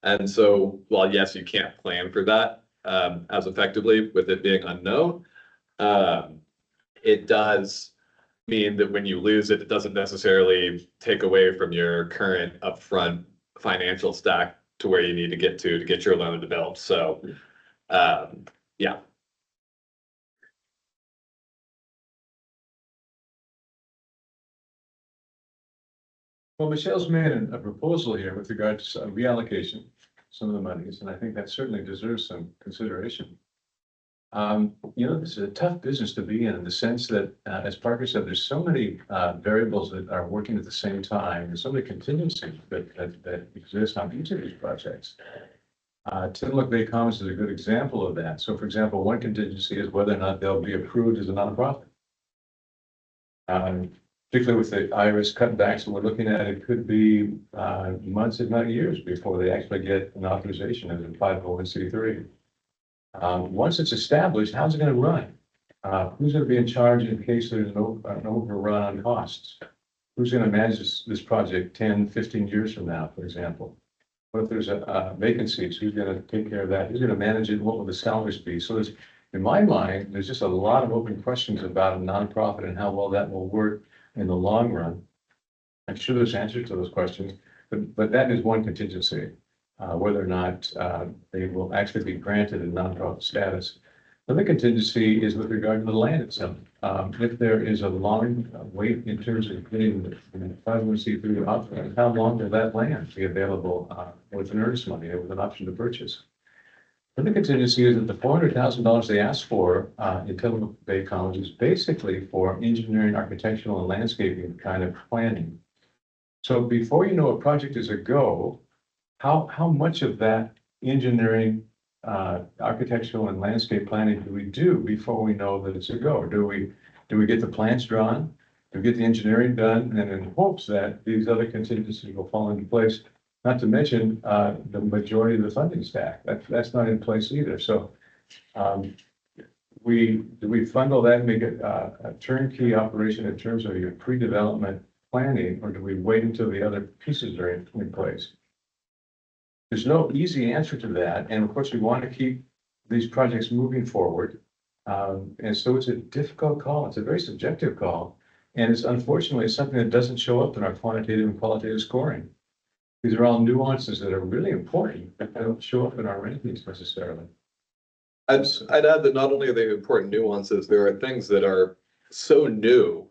And so while yes, you can't plan for that as effectively with it being unknown, it does mean that when you lose it, it doesn't necessarily take away from your current upfront financial stack to where you need to get your loan developed. So, yeah. Well, Michelle's made a proposal here with regard to some reallocation, some of the monies, and I think that certainly deserves some consideration. This is a tough business to be in the sense that, as Parker said, there's so many variables that are working at the same time. There's so many contingencies that exist on each of these projects. Tillamook Bay Commons is a good example of that. So, for example, one contingency is whether or not they'll be approved as a nonprofit. Particularly with the IRS cutbacks that we're looking at, it could be months, if not years, before they actually get an authorization as a 501c3. Once it's established, how's it going to run? Who's going to be in charge in case there's an overrun on costs? Who's going to manage this project 10, 15 years from now, for example? What if there's a vacancies? Who's going to take care of that? Who's going to manage it? What will the salaries be? So in my mind, there's just a lot of open questions about a nonprofit and how well that will work in the long run. I'm sure there's answers to those questions, but that is one contingency. Whether or not they will actually be granted a nonprofit status. Another contingency is with regard to the land itself. If there is a long wait in terms of getting the 501c3 authorized, how long will that land be available with an earnest money with an option to purchase? Another contingency is that the $400,000 they asked for in Tillamook Bay College is basically for engineering, architectural, and landscaping kind of planning. So before you know a project is a go, how much of that engineering, architectural and landscape planning do we do before we know that it's a go? Do we get the plans drawn? Do we get the engineering done? And in hopes that these other contingencies will fall into place, not to mention the majority of the funding stack. That's not in place either. So do we fund all that and make it a turnkey operation in terms of your pre-development planning, or do we wait until the other pieces are in place? There's no easy answer to that. And of course, we want to keep these projects moving forward. And so it's a difficult call. It's a very subjective call. And it's unfortunately something that doesn't show up in our quantitative and qualitative scoring. These are all nuances that are really important, but they don't show up in our rankings necessarily. I'd add that not only are they important nuances, there are things that are so new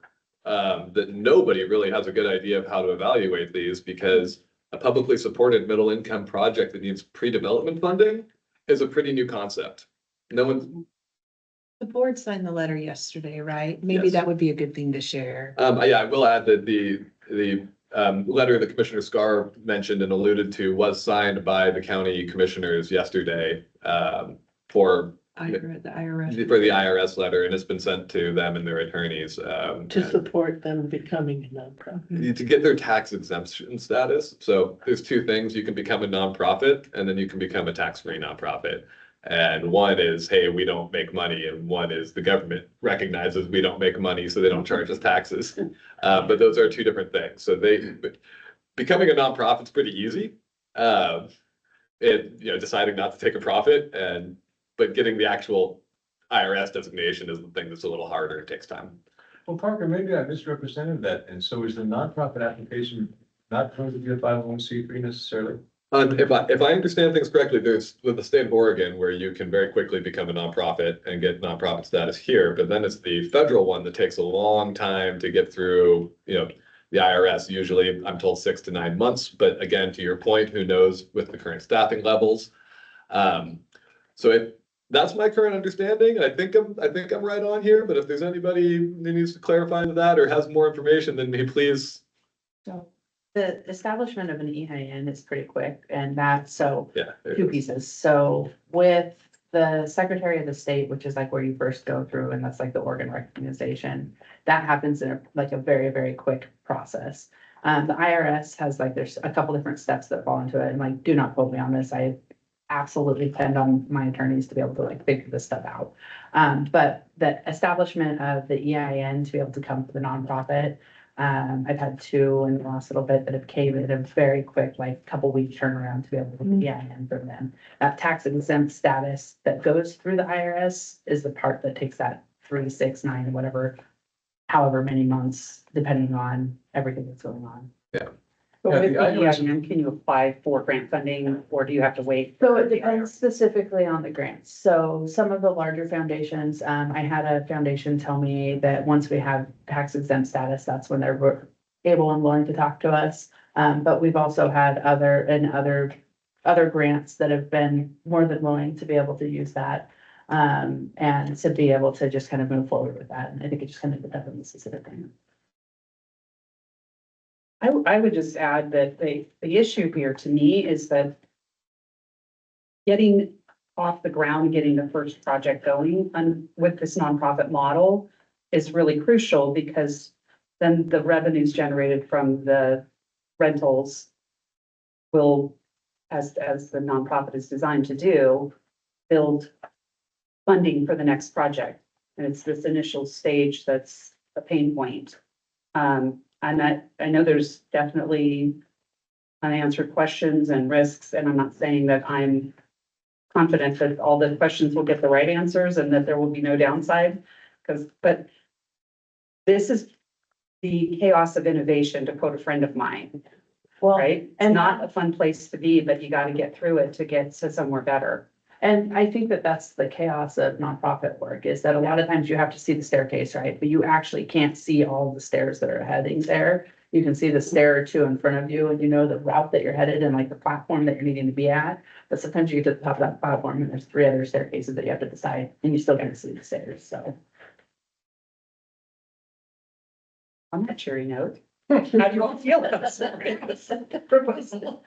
that nobody really has a good idea of how to evaluate these because a publicly supported middle income project that needs pre-development funding is a pretty new concept. No one, The board signed the letter yesterday, right? Maybe Yes. that would be a good thing to share. yeah, I will add that the letter that Commissioner Scar mentioned and alluded to was signed by the county commissioners yesterday, for The IRS. for the IRS letter, and it's been sent to them and their attorneys, To support them becoming a nonprofit. to get their tax exemption status. So there's two things. You can become a nonprofit and then you can become a tax-free nonprofit. And one is, hey, we don't make money, and one is the government recognizes we don't make money, so they don't charge us taxes. But those are two different things. So becoming a nonprofit is pretty easy. Deciding not to take a profit but getting the actual IRS designation is the thing that's a little harder. It takes time. Well, Parker, maybe I misrepresented that. And so is the nonprofit application not going to be a 501c3 necessarily? If I understand things correctly, there's with the state of Oregon where you can very quickly become a nonprofit and get nonprofit status here, but then it's the federal one that takes a long time to get through, the IRS, usually I'm told 6 to 9 months, but again, to your point, who knows with the current staffing levels. That's my current understanding. I think I'm right on here, but if there's anybody who needs to clarify that or has more information, then please. So the establishment of an EIN is pretty quick and that's so Yeah. two pieces. So with the Secretary of the State, which is like where you first go through, and that's like the organ recognition, that happens in a very, very quick process. The IRS has there's a couple different steps that fall into it, and do not quote me on this. I absolutely depend on my attorneys to be able to figure this stuff out. But the establishment of the EIN to be able to come for the nonprofit, I've had two in the last little bit that have came in a very quick, couple week turnaround to be able to get the EIN from them. That tax exempt status that goes through the IRS is the part that takes that 3, 6, 9, whatever, however many months, depending on everything that's going on. Yeah. But Yeah, with the the IRS EIN, can you apply for grant funding or do you have to wait? So it depends specifically on the grants. So some of the larger foundations, I had a foundation tell me that once we have tax exempt status, that's when they're able and willing to talk to us. But we've also had other grants that have been more than willing to be able to use that. And to be able to just kind of move forward with that. And I think it just kind of depends on the specific thing. I would just add that the issue here to me is that getting off the ground, getting the first project going with this nonprofit model is really crucial because then the revenues generated from the rentals will, as the nonprofit is designed to do, build funding for the next project. And it's this initial stage that's a pain point. And I know there's definitely unanswered questions and risks, and I'm not saying that I'm confident that all the questions will get the right answers and that there will be no downside. But this is the chaos of innovation, to quote a friend of mine, right? And not a fun place to be, but you got to get through it to get to somewhere better. And I think that that's the chaos of nonprofit work is that a lot of times you have to see the staircase, right? But you actually can't see all the stairs that are heading there. You can see the stair or two in front of you and you know the route that you're headed and the platform that you're needing to be at. But sometimes you get to the top of that platform and there's 3 other staircases that you have to decide and you still can't see the stairs, so. On that cheery note, how do you all feel about this proposal?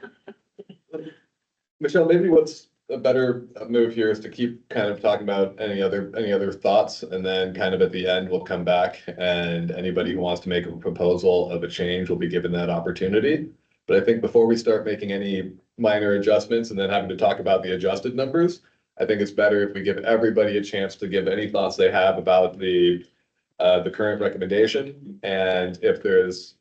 Michelle, maybe what's a better move here is to keep kind of talking about any other thoughts, and then kind of at the end, we'll come back and anybody who wants to make a proposal of a change will be given that opportunity. But I think before we start making any minor adjustments and then having to talk about the adjusted numbers, I think it's better if we give everybody a chance to give any thoughts they have about the current recommendation. And if there's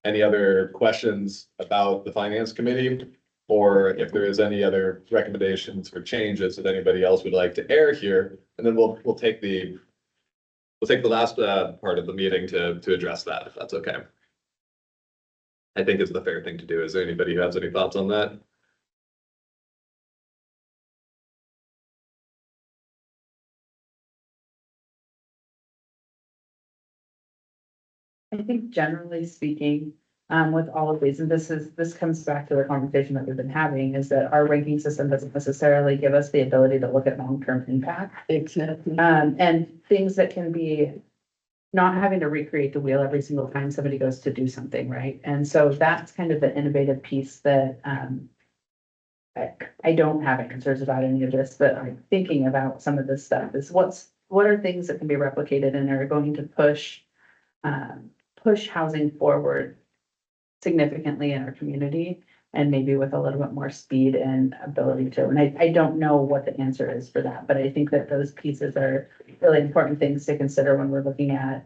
any other questions about the finance committee, or if there is any other recommendations or changes that anybody else would like to air here, and then we'll take the last part of the meeting to address that, if that's okay. I think is the fair thing to do. Is there anybody who has any thoughts on that? I think generally speaking, with all of these, and this comes back to the conversation that we've been having, is that our ranking system doesn't necessarily give us the ability to look at long-term impact. Exactly. And things that can be not having to recreate the wheel every single time somebody goes to do something, right? And so that's kind of the innovative piece that, I don't have answers about any of this, but I'm thinking about some of this stuff is what are things that can be replicated and are going to push housing forward significantly in our community and maybe with a little bit more speed and ability to, and I don't know what the answer is for that, but I think that those pieces are really important things to consider when we're looking at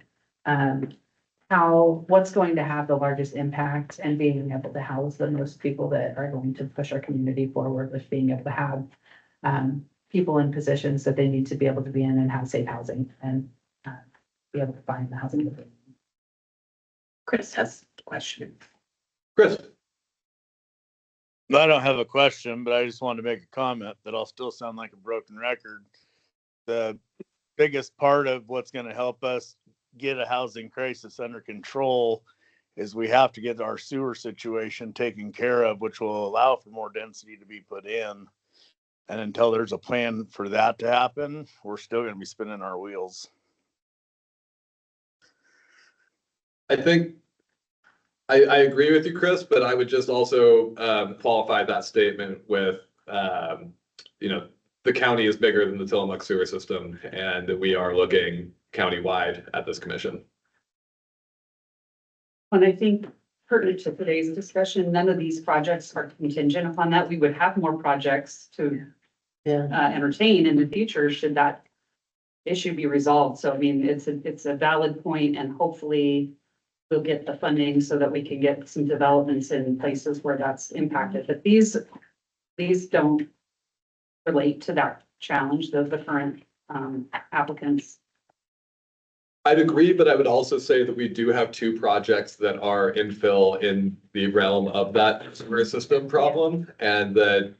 what's going to have the largest impact and being able to house the most people that are going to push our community forward with being able to have people in positions that they need to be able to be in and have safe housing and be able to find the housing. that they need. Chris has a question. Chris, I don't have a question, but I just wanted to make a comment that I'll still sound like a broken record. The biggest part of what's going to help us get a housing crisis under control is we have to get our sewer situation taken care of, which will allow for more density to be put in. And until there's a plan for that to happen, we're still going to be spinning our wheels. I think I agree with you, Chris, but I would just also qualify that statement with, the county is bigger than the Tillamook sewer system, and we are looking countywide at this commission. And I think pertinent to today's discussion, none of these projects are contingent upon that. We would have more projects to entertain in the future should that issue be resolved. So I mean, it's a valid point, and hopefully we'll get the funding so that we can get some developments in places where that's impacted. But these don't relate to that challenge, the current applicants. I'd agree, but I would also say that we do have two projects that are infill in the realm of that sewer system problem. And that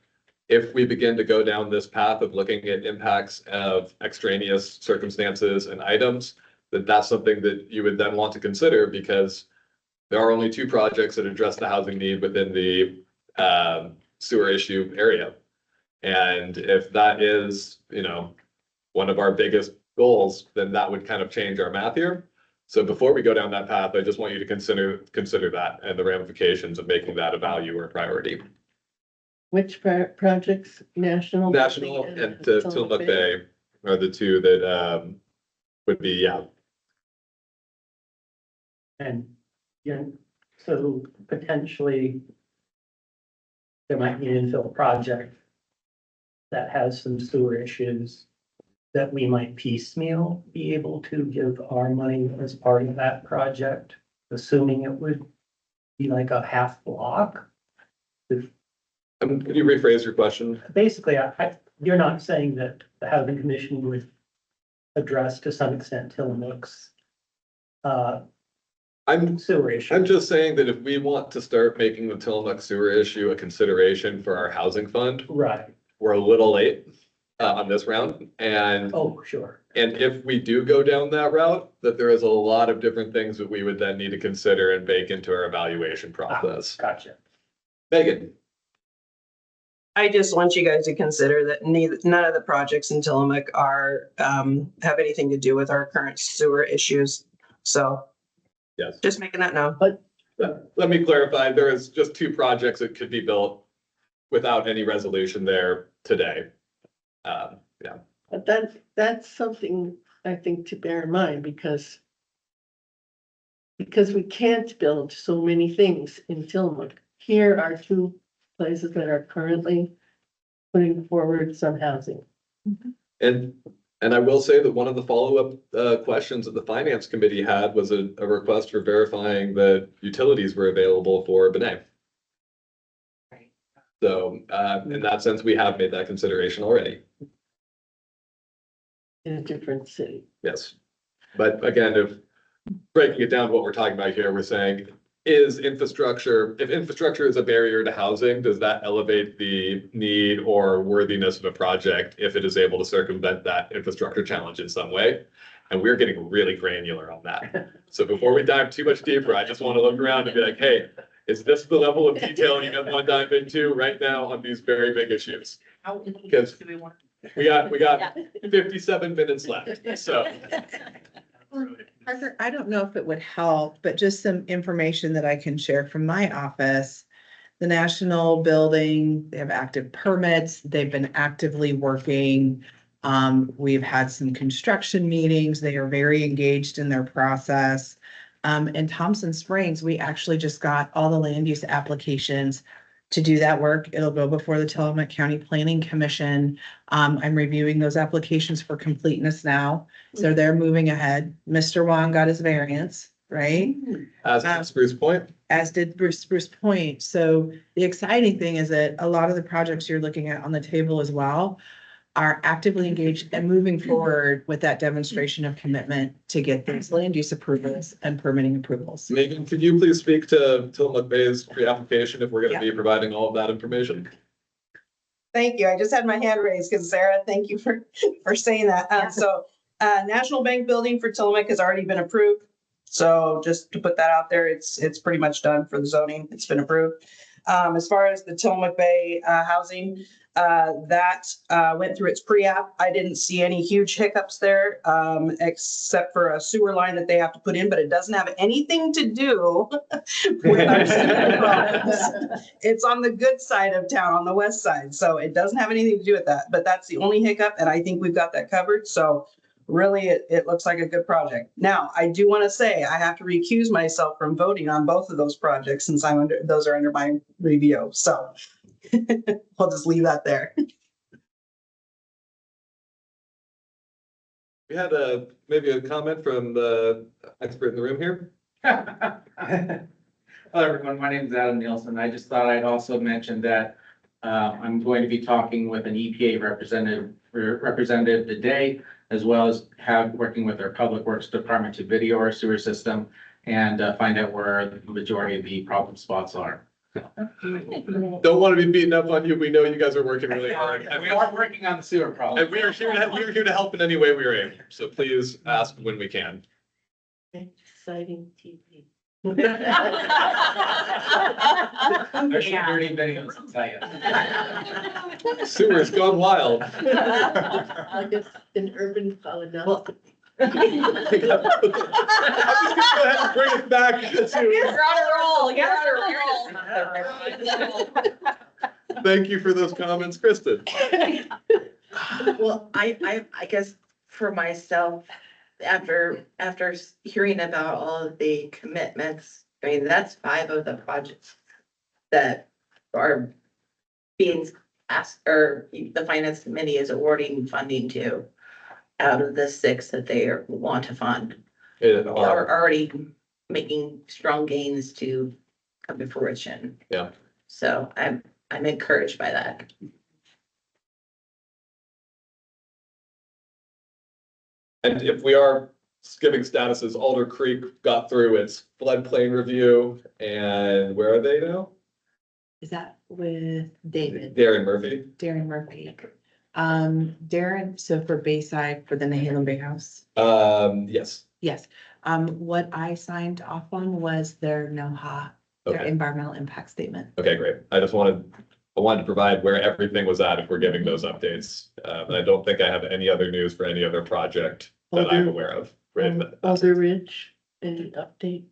if we begin to go down this path of looking at impacts of extraneous circumstances and items, that's something that you would then want to consider, because there are only two projects that address the housing need within the sewer issue area. And if that is, one of our biggest goals, then that would kind of change our math here. So before we go down that path, I just want you to consider that and the ramifications of making that a value or a priority. Which projects, National? National and Tillamook Bay are the two that would be, yeah. And, so potentially there might be an infill project that has some sewer issues that we might piecemeal be able to give our money as part of that project, assuming it would be like a half block. Could you rephrase your question? Basically, you're not saying that the housing commission would address to some extent Tillamook's sewer issue. I'm just saying that if we want to start making the Tillamook sewer issue a consideration for our housing fund, right, we're a little late on this round. And sure. And if we do go down that route, that there is a lot of different things that we would then need to consider and bake into our evaluation process. Gotcha. Megan. I just want you guys to consider that none of the projects in Tillamook have anything to do with our current sewer issues. So yes, just making that known. But let me clarify, there is just two projects that could be built without any resolution there today. Yeah. But that's something I think to bear in mind, because we can't build so many things in Tillamook. Here are two places that are currently putting forward some housing. And I will say that one of the follow-up questions that the finance committee had was a request for verifying that utilities were available for Benet. So in that sense, we have made that consideration already. In a different city. Yes. But again, if breaking it down to what we're talking about here, we're saying, if infrastructure is a barrier to housing, does that elevate the need or worthiness of a project if it is able to circumvent that infrastructure challenge in some way? And we're getting really granular on that. So before we dive too much deeper, I just want to look around and be like, hey, is this the level of detail you guys want to dive into right now on these very big issues? Because we got 57 minutes left, so. Parker, I don't know if it would help, but just some information that I can share from my office. The National Building, they have active permits. They've been actively working. We've had some construction meetings. They are very engaged in their process. In Thompson Springs, we actually just got all the land use applications to do that work. It'll go before the Tillamook County Planning Commission. I'm reviewing those applications for completeness now. So they're moving ahead. Mr. Wong got his variance, right? As did Spruce Point. As did Spruce Point. So the exciting thing is that a lot of the projects you're looking at on the table as well are actively engaged and moving forward with that demonstration of commitment to get those land use approvals and permitting approvals. Megan, could you please speak to Tillamook Bay's pre-application if we're going to be providing all of that information? Thank you. I just had my hand raised because Sarah, thank you for saying that. National Bank Building for Tillamook has already been approved. So just to put that out there, it's pretty much done for the zoning. It's been approved. As far as the Tillamook Bay housing, that went through its pre-app. I didn't see any huge hiccups there, except for a sewer line that they have to put in, but it doesn't have anything to do with our sewer problems. It's on the good side of town, on the west side. So it doesn't have anything to do with that, but that's the only hiccup. And I think we've got that covered. So really, it looks like a good project. Now, I do want to say I have to recuse myself from voting on both of those projects since those are under my review. So I'll just leave that there. We had maybe a comment from the expert in the room here. Hello, everyone. My name is Adam Nielsen. I just thought I'd also mention that I'm going to be talking with an EPA representative today, as well as working with our Public Works Department to video our sewer system and find out where the majority of the problem spots are. Don't want to be beating up on you. We know you guys are working really hard. We are working on the sewer problem. And we are here to help in any way we are able. So please ask when we can. Exciting TV. There's some dirty videos, I'll tell you. Sewer's gone wild. I guess an urban colonel. I'm just gonna go ahead and bring it back to. You're on a roll. You're on a roll. Thank you for those comments, Kristen. Well, I guess for myself, after hearing about all of the commitments, I mean, that's 5 of the projects that are being asked, or the finance committee is awarding funding to out of the 6 that they want to fund. Are already making strong gains to come to fruition. Yeah. So I'm encouraged by that. And if we are skipping statuses, Alder Creek got through its floodplain review, and where are they now? Is that with David? Darren Murphy. Darren Murphy. Darren, so for Bayside, for the Nahalem Bay House? Yes. Yes. What I signed off on was their NOHA, their Okay. environmental impact statement. Okay, great. I wanted to provide where everything was at if we're giving those updates. And I don't think I have any other news for any other project that I'm aware of. Alder Ridge, any update?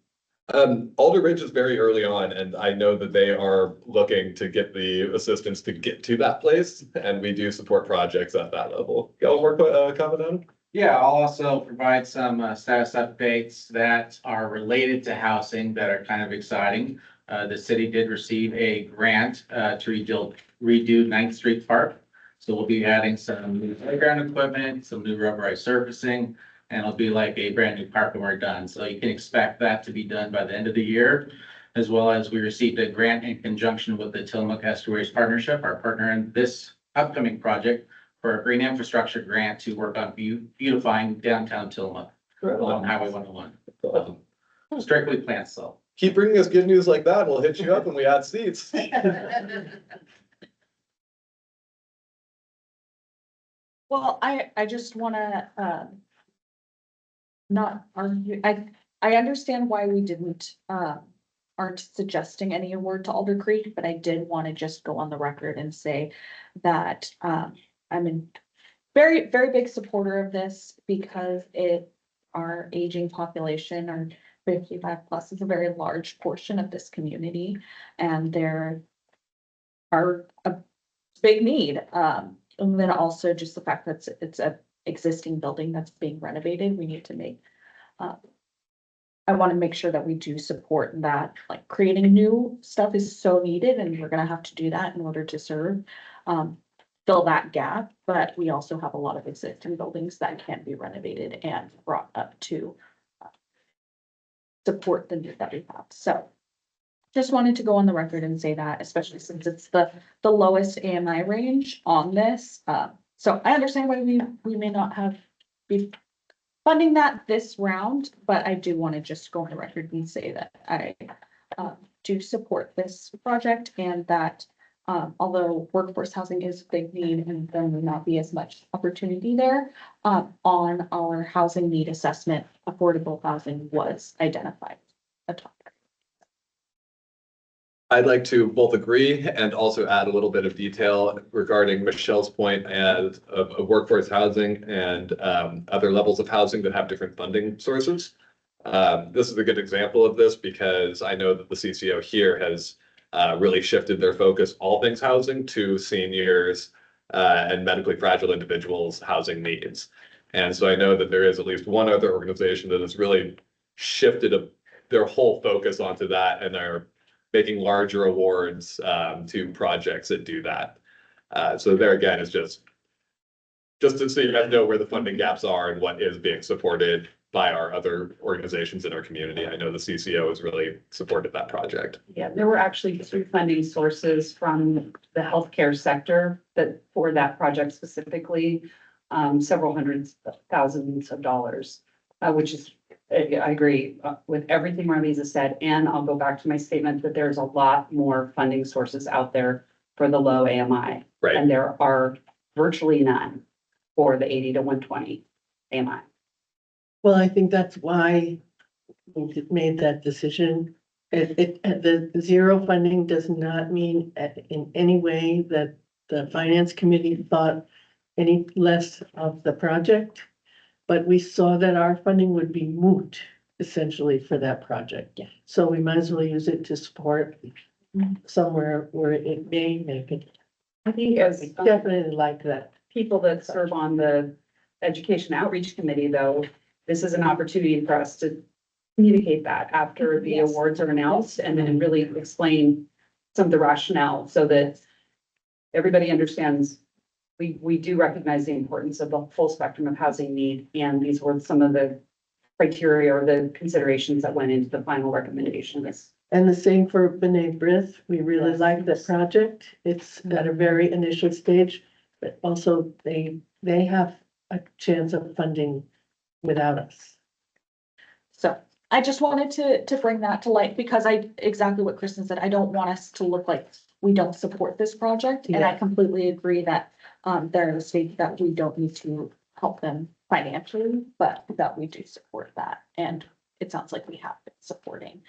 Alder Ridge is very early on, and I know that they are looking to get the assistance to get to that place, and we do support projects at that level. Got one more comment on it? Yeah, I'll also provide some status updates that are related to housing that are kind of exciting. The city did receive a grant to redo 9th Street Park. So we'll be adding some new playground equipment, some new rubberized surfacing, and it'll be like a brand new park when we're done. So you can expect that to be done by the end of the year, as well as we received a grant in conjunction with the Tillamook Estuaries Partnership, our partner in this upcoming project, for a green infrastructure grant to work on beautifying downtown Tillamook along Highway 101. Strictly plants, though. Keep bringing us good news like that, and we'll hit you up when we add seats. Well, I just want to not argue, I understand why we didn't, aren't suggesting any award to Alder Creek, but I did want to just go on the record and say that, I'm a very, very big supporter of this because our aging population, our 55 plus is a very large portion of this community, and there are a big need. And then also just the fact that it's a existing building that's being renovated, we need to make, I want to make sure that we do support that, like creating new stuff is so needed and we're gonna have to do that in order to serve, fill that gap. But we also have a lot of existing buildings that can be renovated and brought up to support the need that we have. So just wanted to go on the record and say that, especially since it's the lowest AMI range on this. So I understand why we may not have be funding that this round, but I do want to just go on the record and say that I do support this project and that although workforce housing is a big need and there may not be as much opportunity there, on our housing need assessment, affordable housing was identified a topic. I'd like to both agree and also add a little bit of detail regarding Michelle's point and of workforce housing and other levels of housing that have different funding sources. This is a good example of this because I know that the CCO here has really shifted their focus, all things housing, to seniors and medically fragile individuals' housing needs. And so I know that there is at least one other organization that has really shifted their whole focus onto that and are making larger awards to projects that do that. So there again is just to so you guys know where the funding gaps are and what is being supported by our other organizations in our community. I know the CCO has really supported that project. Yeah, there were actually 2 funding sources from the healthcare sector that for that project specifically, several hundreds of thousands of dollars, which is, I agree with everything Marlisa said. And I'll go back to my statement that there's a lot more funding sources out there for the low AMI. Right. And there are virtually none for the 80 to 120 AMI. Well, I think that's why we made that decision. The zero funding does not mean in any way that the finance committee thought any less of the project. But we saw that our funding would be moot essentially for that project. Yeah. So we might as well use it to support somewhere where it may make it. I think as Definitely like that. people that serve on the education outreach committee, though, this is an opportunity for us to communicate that after the Yes. awards are announced and then really explain some of the rationale so that everybody understands we do recognize the importance of the full spectrum of housing need, and these were some of the criteria or the considerations that went into the final recommendations. And the same for B'nai B'rith. We really like that project. It's at a very initial stage, but also they have a chance of funding without us. So I just wanted to bring that to light because exactly what Kristen said, I don't want us to look like we don't support this project. And I Yeah. completely agree that they're in a state that we don't need to help them financially, but that we do support that. And it sounds like we have been supporting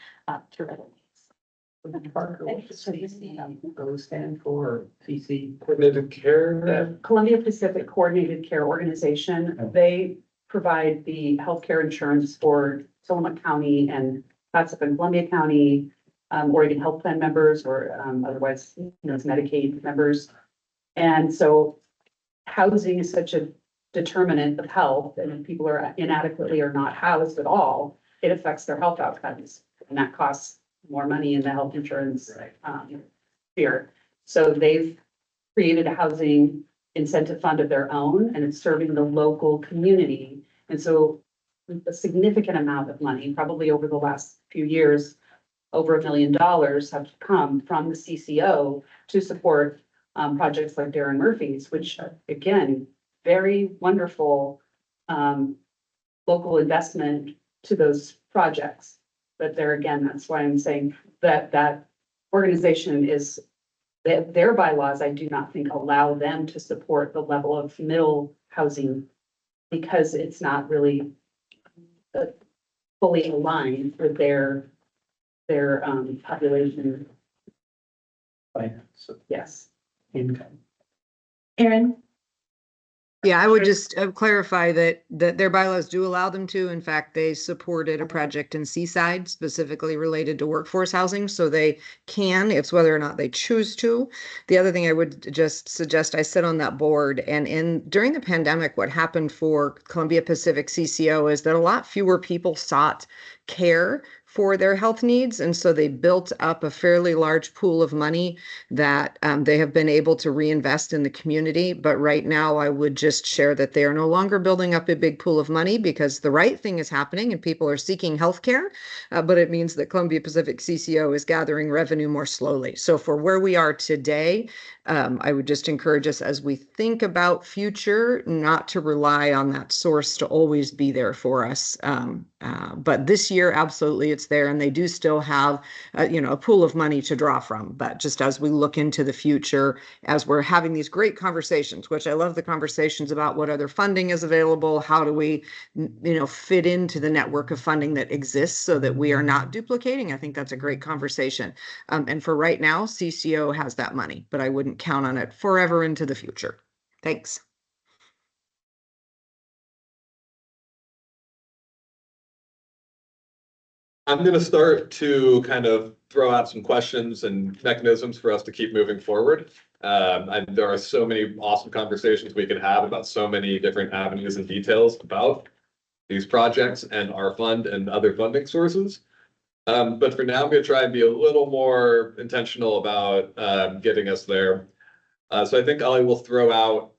through other means. Parker, what does CCO stand for? CC? Coordinated care. The Columbia Pacific Coordinated Care Organization, they provide the healthcare insurance for Tillamook County and parts of Columbia County, Oregon Health Plan members or otherwise known as Medicaid members. And so housing is such a determinant of health, and if people are inadequately or not housed at all, it affects their health outcomes, and that costs more money in the health insurance sphere. So they've created a housing incentive fund of their own, and it's serving the local community. And so a significant amount of money, probably over the last few years, over $1 million have come from the CCO to support projects like Darren Murphy's, which again, very wonderful local investment to those projects. But there again, that's why I'm saying that that organization is, their bylaws, I do not think allow them to support the level of middle housing because it's not really fully aligned for their population. Finance, Yes. income. Aaron? Yeah, I would just clarify that their bylaws do allow them to. In fact, they supported a project in Seaside specifically related to workforce housing, so they can. It's whether or not they choose to. The other thing I would just suggest, I sit on that board, and during the pandemic, what happened for Columbia Pacific CCO is that a lot fewer people sought care for their health needs, and so they built up a fairly large pool of money that they have been able to reinvest in the community. But right now, I would just share that they are no longer building up a big pool of money because the right thing is happening and people are seeking healthcare. But it means that Columbia Pacific CCO is gathering revenue more slowly. So for where we are today, I would just encourage us as we think about future, not to rely on that source to always be there for us. But this year, absolutely, it's there, and they do still have, a pool of money to draw from. But just as we look into the future, as we're having these great conversations, which I love the conversations about what other funding is available, how do we, fit into the network of funding that exists so that we are not duplicating. I think that's a great conversation. And for right now, CCO has that money, but I wouldn't count on it forever into the future. Thanks. I'm going to start to kind of throw out some questions and mechanisms for us to keep moving forward. There are so many awesome conversations we could have about so many different avenues and details about these projects and our fund and other funding sources. But for now, I'm going to try and be a little more intentional about getting us there. So I think I will throw out.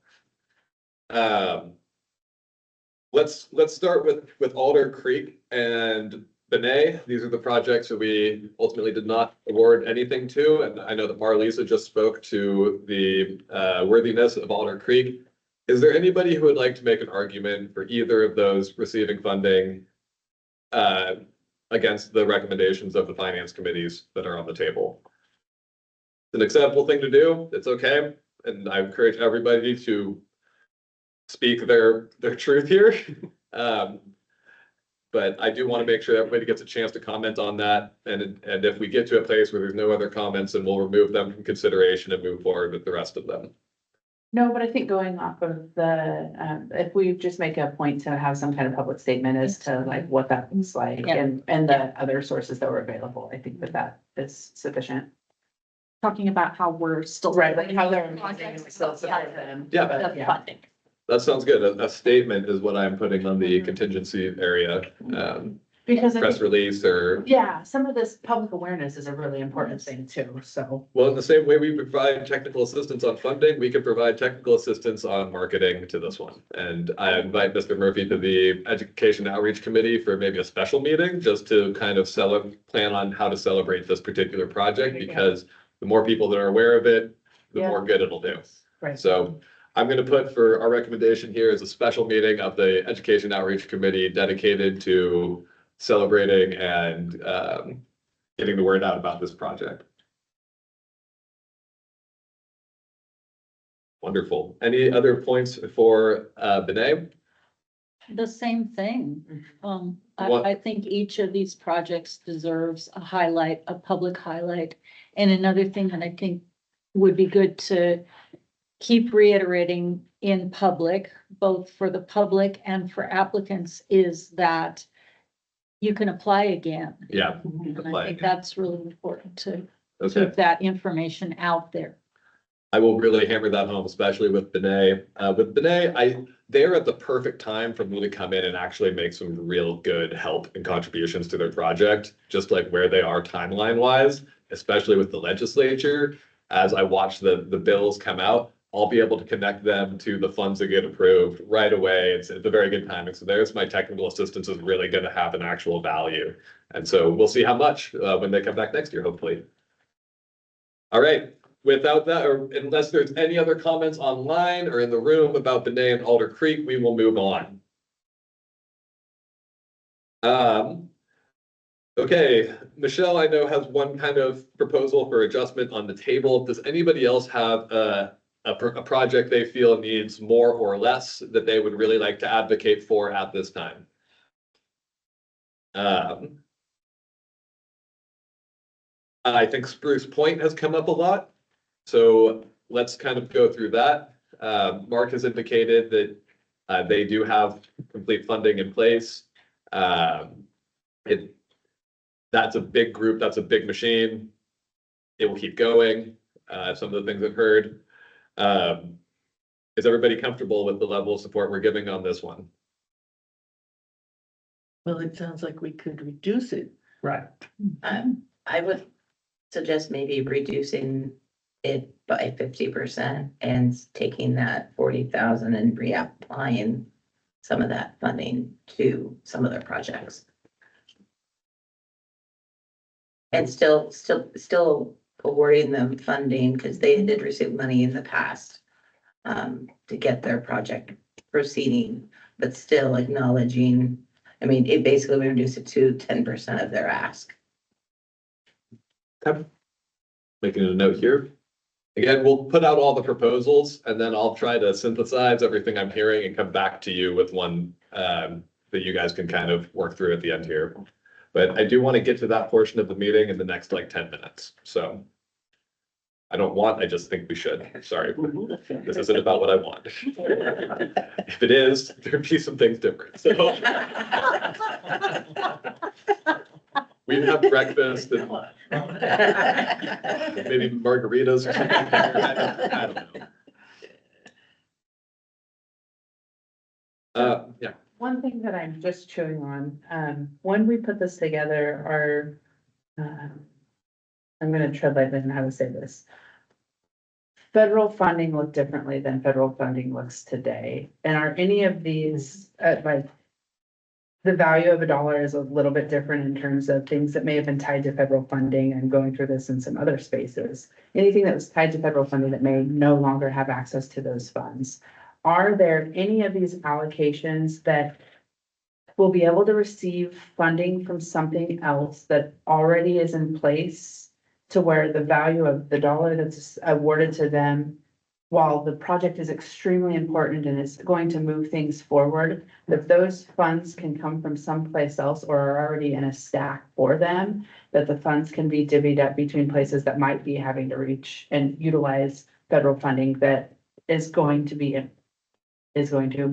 Let's start with Alder Creek and Benet. These are the projects that we ultimately did not award anything to, and I know that Marlisa just spoke to the worthiness of Alder Creek. Is there anybody who would like to make an argument for either of those receiving funding against the recommendations of the finance committees that are on the table? It's an acceptable thing to do. It's okay, and I encourage everybody to speak their truth here. But I do want to make sure everybody gets a chance to comment on that. And if we get to a place where there's no other comments, then we'll remove them from consideration and move forward with the rest of them. No, but I think going off of the, if we just make a point to have some kind of public statement as to like what that looks like and the other sources that were available, I think that is sufficient. Talking about how we're still. Right, like how they're still support them. Yeah. The funding. That sounds good. A statement is what I'm putting on the contingency area. Because I Press think, release or, yeah, some of this public awareness is a really important thing too, so. well, in the same way we provide technical assistance on funding, we can provide technical assistance on marketing to this one. And I invite Mr. Murphy to the Education Outreach Committee for maybe a special meeting, just to kind of plan on how to celebrate this particular project, because the more people that are aware of it, the more good it'll do. Right. So I'm going to put for our recommendation here is a special meeting of the Education Outreach Committee dedicated to celebrating and getting the word out about this project. Wonderful. Any other points for Benet? The same thing. What- I think each of these projects deserves a highlight, a public highlight. And another thing that I think would be good to keep reiterating in public, both for the public and for applicants, is that you can apply again. Yeah. And I think that's really important to Okay. keep that information out there. I will really hammer that home, especially with Benet. With Benet, they're at the perfect time for me to come in and actually make some real good help and contributions to their project, just like where they are timeline wise, especially with the legislature. As I watch the bills come out, I'll be able to connect them to the funds that get approved right away. It's a very good timing. So there's my technical assistance is really going to have an actual value. And so we'll see how much when they come back next year, hopefully. All right. Without that, or unless there's any other comments online or in the room about Benet and Alder Creek, we will move on. Okay, Michelle, I know has one kind of proposal for adjustment on the table. Does anybody else have a project they feel needs more or less that they would really like to advocate for at this time? Um, I think Spruce Point has come up a lot, so let's kind of go through that. Mark has indicated that they do have complete funding in place. That's a big group, that's a big machine. It will keep going. Some of the things I've heard. Is everybody comfortable with the level of support we're giving on this one? Well, it sounds like we could reduce it. Right. I would suggest maybe reducing it by 50% and taking that 40,000 and reapplying some of that funding to some of their projects. And still awarding them funding because they did receive money in the past to get their project proceeding, but still acknowledging, I mean, it basically we reduce it to 10% of their ask. Okay. Making a note here. Again, we'll put out all the proposals and then I'll try to synthesize everything I'm hearing and come back to you with one that you guys can kind of work through at the end here. But I do want to get to that portion of the meeting in the next like 10 minutes. So I just think we should. Sorry. This isn't about what I want. If it is, there'd be some things different. So we'd have breakfast and maybe margaritas or something. I don't know. Yeah. One thing that I'm just chewing on, when we put this together, I'm gonna tread lightly in how to say this. Federal funding looked differently than federal funding looks today. And are any of these, like, the value of $1 is a little bit different in terms of things that may have been tied to federal funding and going through this in some other spaces. Anything that was tied to federal funding that may no longer have access to those funds. Are there any of these allocations that will be able to receive funding from something else that already is in place to where the value of the dollar that's awarded to them, while the project is extremely important and is going to move things forward, that those funds can come from someplace else or are already in a stack for them, that the funds can be divvied up between places that might be having to reach and utilize federal funding that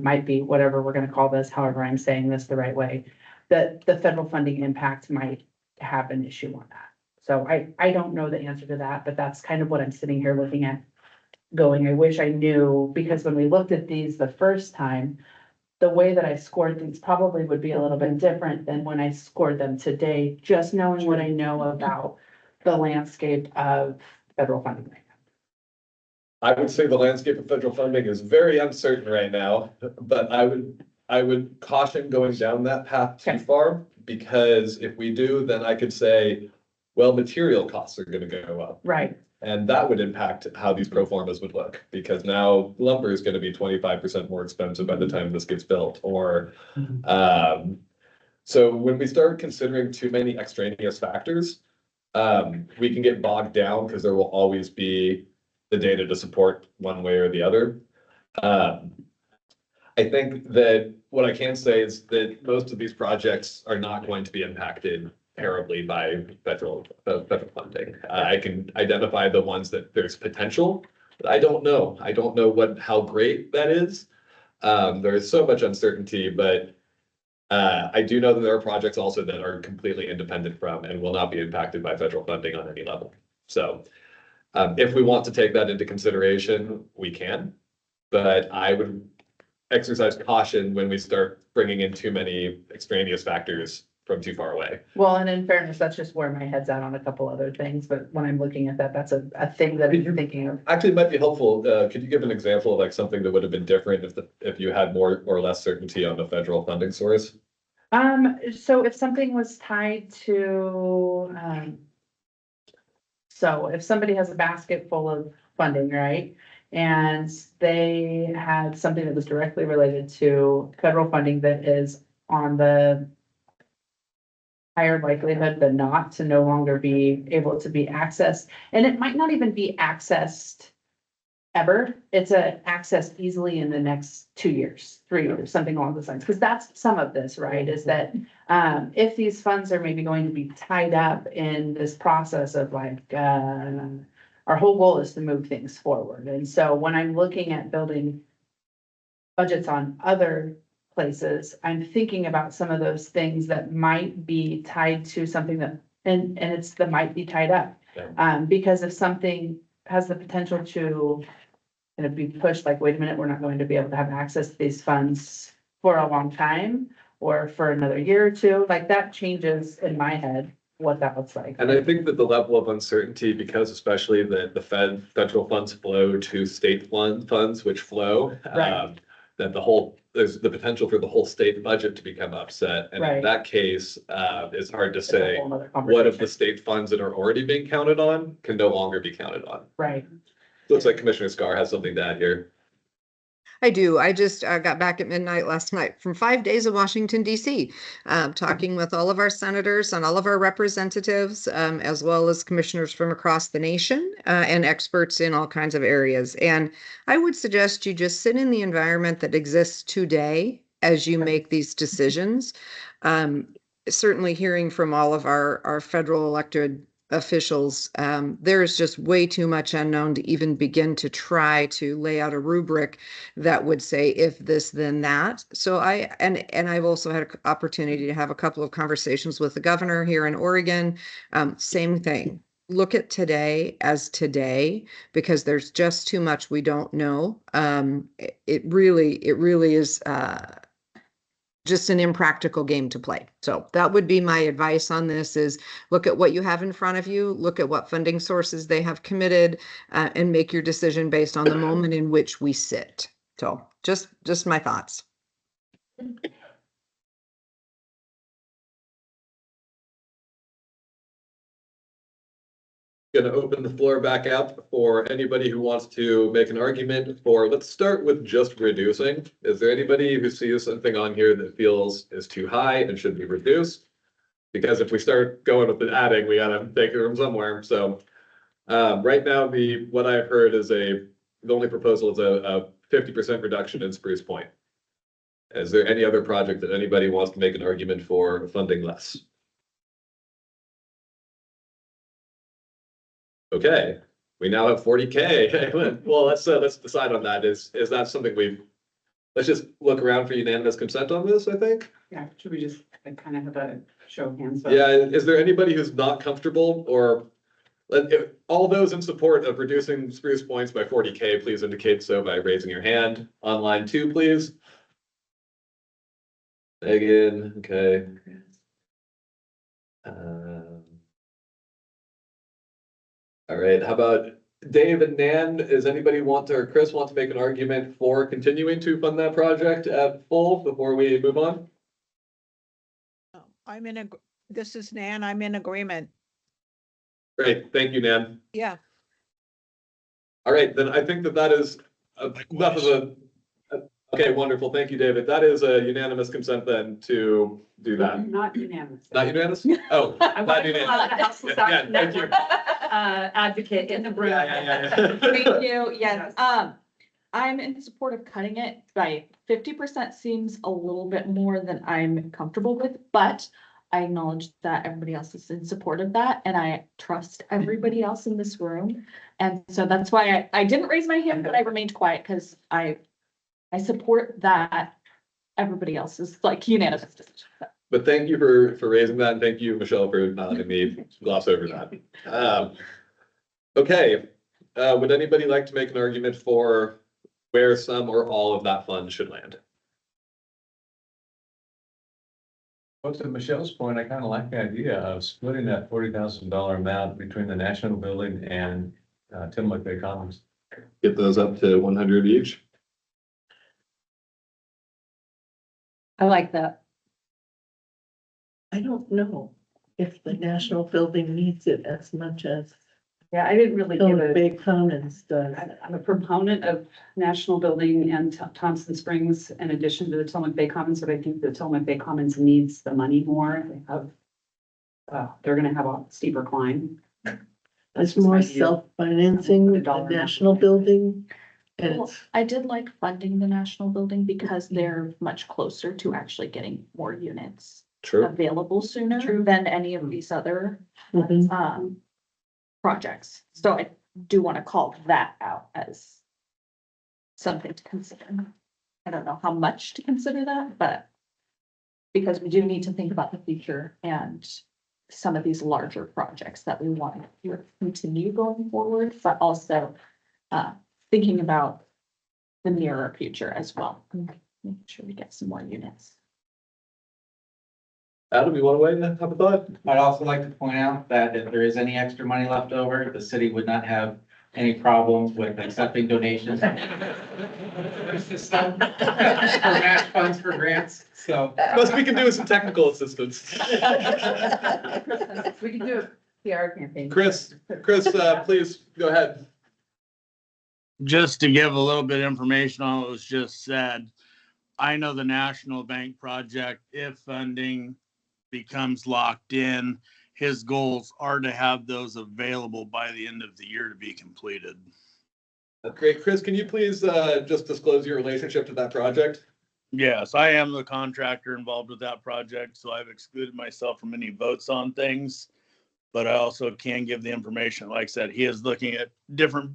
might be whatever we're gonna call this, however I'm saying this the right way, that the federal funding impact might have an issue on that. So I don't know the answer to that, but that's kind of what I'm sitting here looking at, going, I wish I knew, because when we looked at these the first time, the way that I scored things probably would be a little bit different than when I scored them today, just knowing what I know about the landscape of federal funding right now. I would say the landscape of federal funding is very uncertain right now, but I would caution going down that path too far, because if we do, then I could say, well, material costs are gonna go up. Right. And that would impact how these pro formas would look, because now lumber is gonna be 25% more expensive by the time this gets built, or so when we start considering too many extraneous factors, we can get bogged down because there will always be the data to support one way or the other. I think that what I can say is that most of these projects are not going to be impacted terribly by federal funding. I can identify the ones that there's potential, but I don't know. I don't know how great that is. There is so much uncertainty, but I do know that there are projects also that are completely independent from and will not be impacted by federal funding on any level. So if we want to take that into consideration, we can, but I would exercise caution when we start bringing in too many extraneous factors from too far away. Well, and in fairness, that's just where my head's at on a couple other things, but when I'm looking at that, that's a thing that I'm thinking of. Actually, it might be helpful. Could you give an example of like something that would have been different if you had more or less certainty on the federal funding source? So if something was tied to, so if somebody has a basket full of funding, right? And they had something that was directly related to federal funding that is on the higher likelihood than not to no longer be able to be accessed. And it might not even be accessed ever. It's a access easily in the next 2 years, 3 years, something along those lines. Because that's some of this, right? Is that if these funds are maybe going to be tied up in this process of like, our whole goal is to move things forward. And so when I'm looking at building budgets on other places, I'm thinking about some of those things that might be tied to something that, and it's that might be tied up. Because if something has the potential to kind of be pushed, like, wait a minute, we're not going to be able to have access to these funds for a long time or for another year or two, like that changes in my head what that looks like. And I think that the level of uncertainty, because especially the federal funds flow to state funds which flow, Right. that there's the potential for the whole state budget to become upset. And in Right. that case, it's hard to It's a say, whole nother what if conversation. the state funds that are already being counted on can no longer be counted on? Right. Looks like Commissioner Scar has something to add here. I do. I just got back at midnight last night from 5 days in Washington, D.C., talking with all of our senators and all of our representatives, as well as commissioners from across the nation and experts in all kinds of areas. And I would suggest you just sit in the environment that exists today as you make these decisions. Certainly hearing from all of our federal elected officials, there is just way too much unknown to even begin to try to lay out a rubric that would say if this then that. So I've also had an opportunity to have a couple of conversations with the governor here in Oregon. Same thing. Look at today as today, because there's just too much we don't know. It really is just an impractical game to play. So that would be my advice on this: is look at what you have in front of you, look at what funding sources they have committed, and make your decision based on the moment in which we sit. So just my thoughts. Going to open the floor back up for anybody who wants to make an argument for, let's start with just reducing. Is there anybody who sees something on here that feels is too high and should be reduced? Because if we start going with the adding, we gotta take it from somewhere. So right now, what I've heard is the only proposal is a 50% reduction in Spruce Point. Is there any other project that anybody wants to make an argument for funding less? Okay, we now have 40K. Well, let's decide on that. Is that something let's just look around for unanimous consent on this, I think? Yeah, should we just kind of have a show of hands? Yeah, is there anybody who's not comfortable, or if all those in support of reducing Spruce Points by 40K, please indicate so by raising your hand. On line 2, please. Megan, okay. All right, how about Dave and Nan? Does anybody or Chris want to make an argument for continuing to fund that project at full before we move on? This is Nan, I'm in agreement. Great, thank you, Nan. Yeah. All right, then I think that is enough of okay, wonderful. Thank you, David. That is a unanimous consent then to do that. Not unanimous. Not unanimous? Oh, not unanimous. Yeah, thank you. Advocate in the room. Yeah. Thank you. Yes. I'm in support of cutting it by 50%. Seems a little bit more than I'm comfortable with, but I acknowledge that everybody else is in support of that, and I trust everybody else in this room. And so that's why I didn't raise my hand, but I remained quiet because I support that. Everybody else is like unanimous decision. But thank you for raising that, and thank you, Michelle, for not letting me gloss over that. Okay, would anybody like to make an argument for where some or all of that fund should land? Well, to Michelle's point, I kind of like the idea of splitting that $40,000 amount between the National Building and Tillamook Bay Commons. Get those up to 100 each. I like that. I don't know if the National Building needs it as much as Yeah, I didn't really give the a, Big Commons does. I'm a proponent of National Building and Thompson Springs in addition to the Tillamook Bay Commons, but I think the Tillamook Bay Commons needs the money more. They're gonna have a steeper climb. It's more self-financing with the national building. And Well, it's, I did like funding the national building because they're much closer to actually getting more units True. available sooner than any of these other Mhm. projects. So I do want to call that out as something to consider. I don't know how much to consider that, but because we do need to think about the future and some of these larger projects that we want to continue going forward, but also thinking about the nearer future as well. Making sure we get some more units. Adam, you want to weigh in? Have a thought? I'd also like to point out that if there is any extra money left over, the city would not have any problem with accepting donations. For match funds for grants, so. Plus, we can do with some technical assistance. We can do a PR campaign. Chris, please go ahead. Just to give a little bit of information on what was just said, I know the National Bank project, if funding becomes locked in, his goals are to have those available by the end of the year to be completed. That's great. Chris, can you please just disclose your relationship to that project? Yes, I am the contractor involved with that project, so I've excluded myself from any votes on things. But I also can give the information, like I said, he is looking at different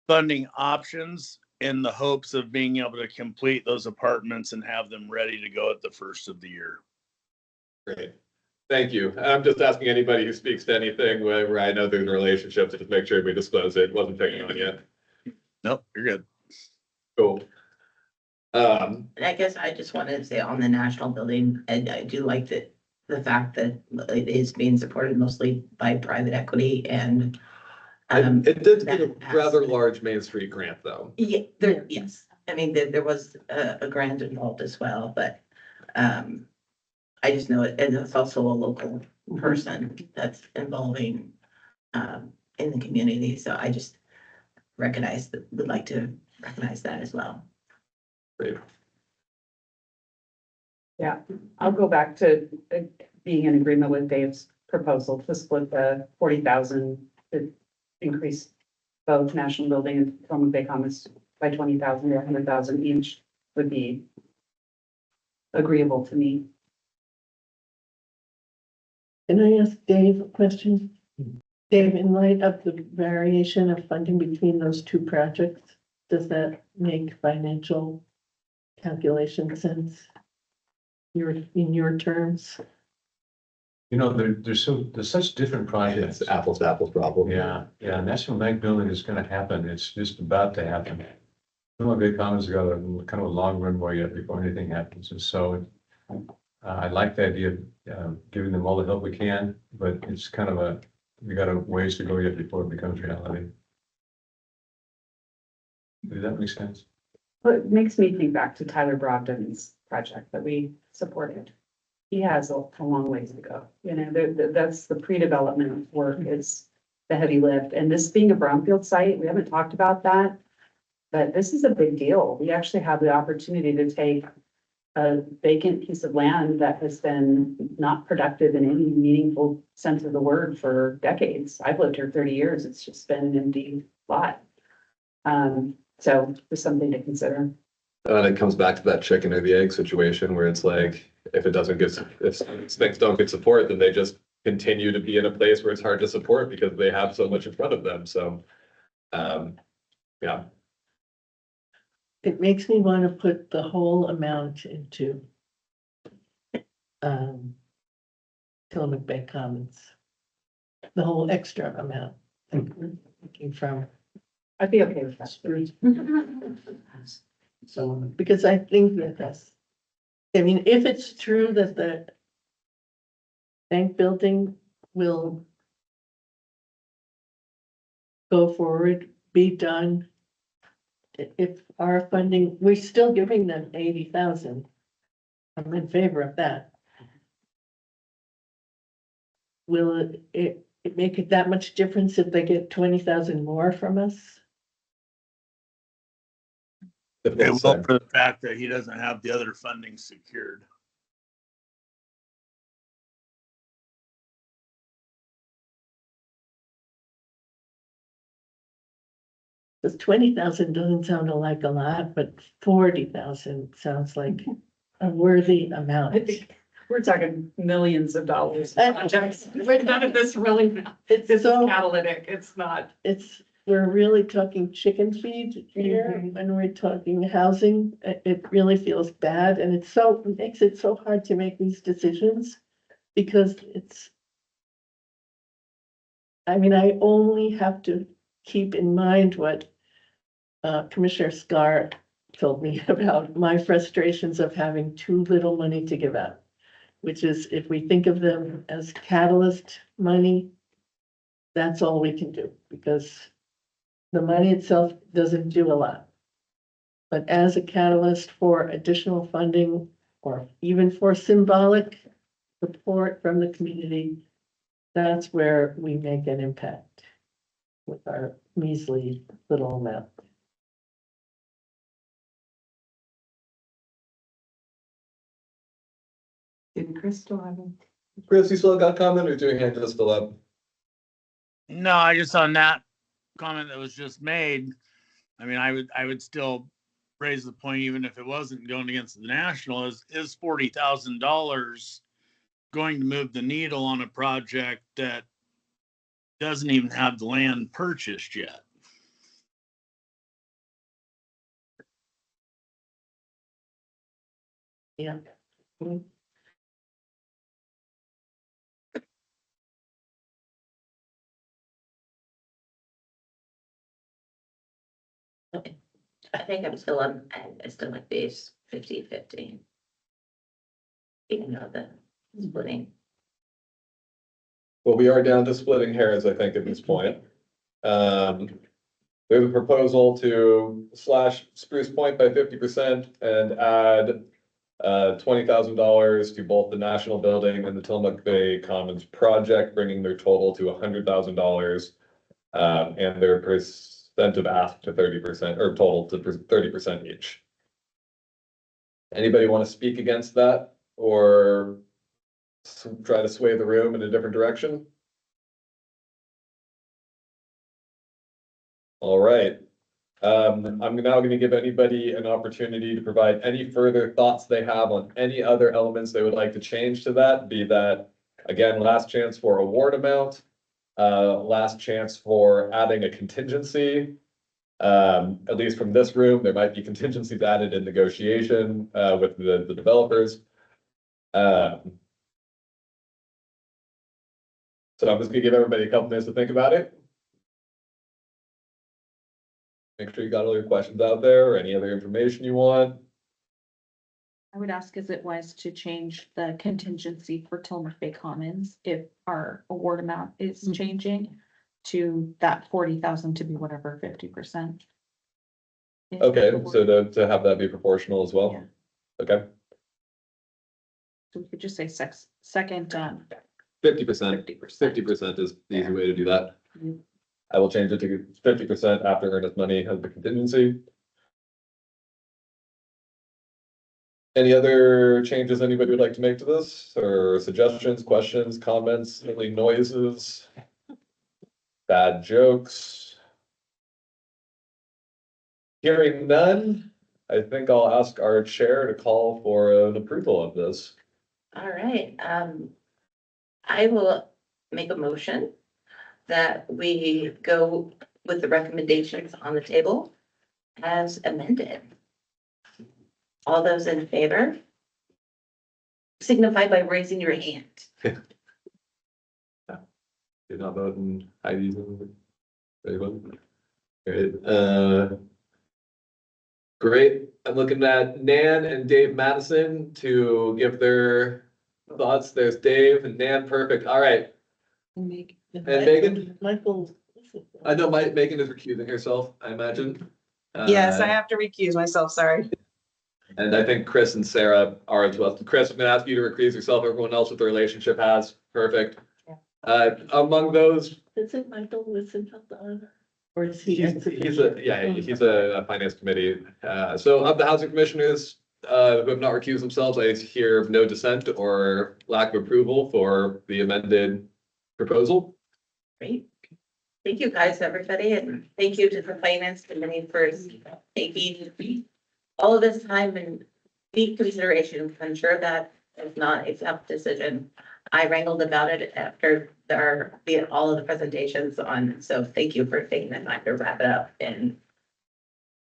funding options in the hopes of being able to complete those apartments and have them ready to go at the first of the year. Great. Thank you. I'm just asking anybody who speaks to anything where I know there's a relationship to just make sure we disclose it. Wasn't picking on you. Nope, you're good. Cool. And I guess I just wanted to say on the national building, and I do like the fact that it is being supported mostly by private equity and. It did get a rather large Main Street grant, though. Yeah, yes, I mean, there was a grant involved as well, but, I just know it, and it's also a local person that's involving, in the community, so I just would like to recognize that as well. Great. Yeah, I'll go back to being in agreement with Dave's proposal to split the 40,000 to increase both National Building and Tillamook Bay Commons by 20,000 or 100,000 each would be agreeable to me. Can I ask Dave a question? Dave, in light of the variation of funding between those two projects, does that make financial calculation sense? In your terms? You know, there's such different projects. It's apples to apples problem. Yeah, National Bank building is gonna happen. It's just about to happen. Some of the comments got a kind of a long runway yet before anything happens, and so I like the idea of giving them all the help we can, but it's kind of we got a ways to go yet before it becomes reality. Does that make sense? Well, it makes me think back to Tyler Brogdon's project that we supported. He has a long ways to go. You know, that's the pre-development work is the heavy lift. And this being a brownfield site, we haven't talked about that. But this is a big deal. We actually have the opportunity to take a vacant piece of land that has been not productive in any meaningful sense of the word for decades. I've lived here 30 years. It's just been an empty lot. So there's something to consider. And it comes back to that chicken or the egg situation where it's like, if things don't get support, then they just continue to be in a place where it's hard to support because they have so much in front of them. So, yeah. It makes me want to put the whole amount into Tillamook Bay Commons. The whole extra amount. Looking from. I'd be okay with that. So, because I think I mean, if it's true that the bank building will go forward, be done. If our funding, we're still giving them 80,000. I'm in favor of that. Will it make it that much difference if they get 20,000 more from us? It will for the fact that he doesn't have the other funding secured. Because 20,000 doesn't sound like a lot, but 40,000 sounds like a worthy amount. I think we're talking millions of dollars. I- Projects. None of this really, this is catalytic. It's not. We're really talking chicken feed here, and we're talking housing. It really feels bad, and it makes it so hard to make these decisions because I mean, I only have to keep in mind what Commissioner Scar told me about my frustrations of having too little money to give out, which is if we think of them as catalyst money, that's all we can do because the money itself doesn't do a lot. But as a catalyst for additional funding or even for symbolic support from the community, that's where we make an impact with our measly little amount. Did Crystal have a? Chris, you still got a comment or is your hand just still up? No, I just on that comment that was just made. I mean, I would still raise the point, even if it wasn't going against the national, is $40,000 going to move the needle on a project that doesn't even have the land purchased yet? Yeah. I think I'm still on, I still like these 50-50. Even though the splitting. Well, we are down to splitting hairs, I think, at this point. There's a proposal to slash Spruce Point by 50% and add $20,000 to both the National Building and the Tillamook Bay Commons project, bringing their total to $100,000. And their percent of ask to 30% or total to 30% each. Anybody want to speak against that or try to sway the room in a different direction? All right. I'm now going to give anybody an opportunity to provide any further thoughts they have on any other elements they would like to change to that, be that, again, last chance for award amount, last chance for adding a contingency. At least from this room, there might be contingencies added in negotiation with the developers. So I'm just gonna give everybody a couple minutes to think about it. Make sure you got all your questions out there or any other information you want. I would ask, is it wise to change the contingency for Tillamook Bay Commons if our award amount is changing to that 40,000 to be whatever 50%? Okay, so to have that be proportional as well. Okay, So we could just say second, 50%. 50% is the easy way to do that. I will change it to 50% after earnest money as the contingency. Any other changes anybody would like to make to this, or suggestions, questions, comments, silly noises, bad jokes? Hearing none, I think I'll ask our chair to call for an approval of this. All right, I will make a motion that we go with the recommendations on the table as amended. All those in favor? Signify by raising your hand. Did not vote in Heidi's. Great. Great. I'm looking at Nan and Dave Madison to give their thoughts. There's Dave and Nan. Perfect. All right. And Megan? Michael. I know Megan is recusing herself, I imagine. Yes, I have to recuse myself, sorry. And I think Chris and Sarah are as well. Chris, I'm gonna ask you to recuse yourself. Everyone else with the relationship has. Perfect. Among those. Isn't Michael Wissenfeld on? Or is he? He's a finance committee. So of the housing commissioners who have not recused themselves, I hear no dissent or lack of approval for the amended proposal. Great. Thank you guys, everybody, and thank you to the finance committee for taking all of this time and deep consideration. I'm sure that is not a tough decision. I wrangled about it after all of the presentations on, so thank you for taking the time to wrap it up in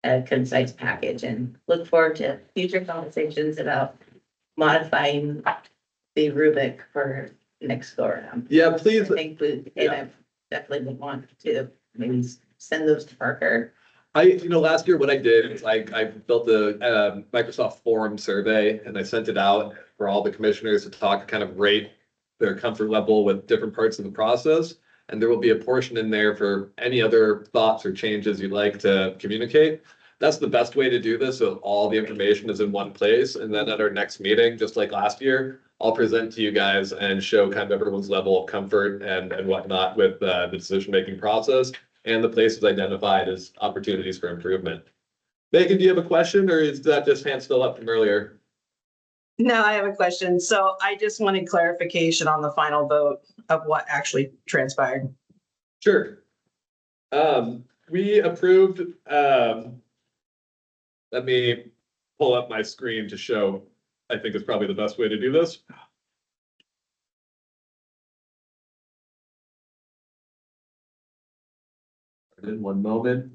a concise package, and look forward to future conversations about modifying the rubric for next go around. Yeah, please. I think I definitely would want to maybe send those to Parker. Last year what I did is I built a Microsoft Forum survey and I sent it out for all the commissioners to talk, kind of rate their comfort level with different parts of the process. And there will be a portion in there for any other thoughts or changes you'd like to communicate. That's the best way to do this. So all the information is in one place. And then at our next meeting, just like last year, I'll present to you guys and show kind of everyone's level of comfort and whatnot with the decision-making process and the places identified as opportunities for improvement. Megan, do you have a question, or is that just hand still up from earlier? No, I have a question. So I just wanted clarification on the final vote of what actually transpired. Sure. We approved, let me pull up my screen to show, I think is probably the best way to do this. In one moment.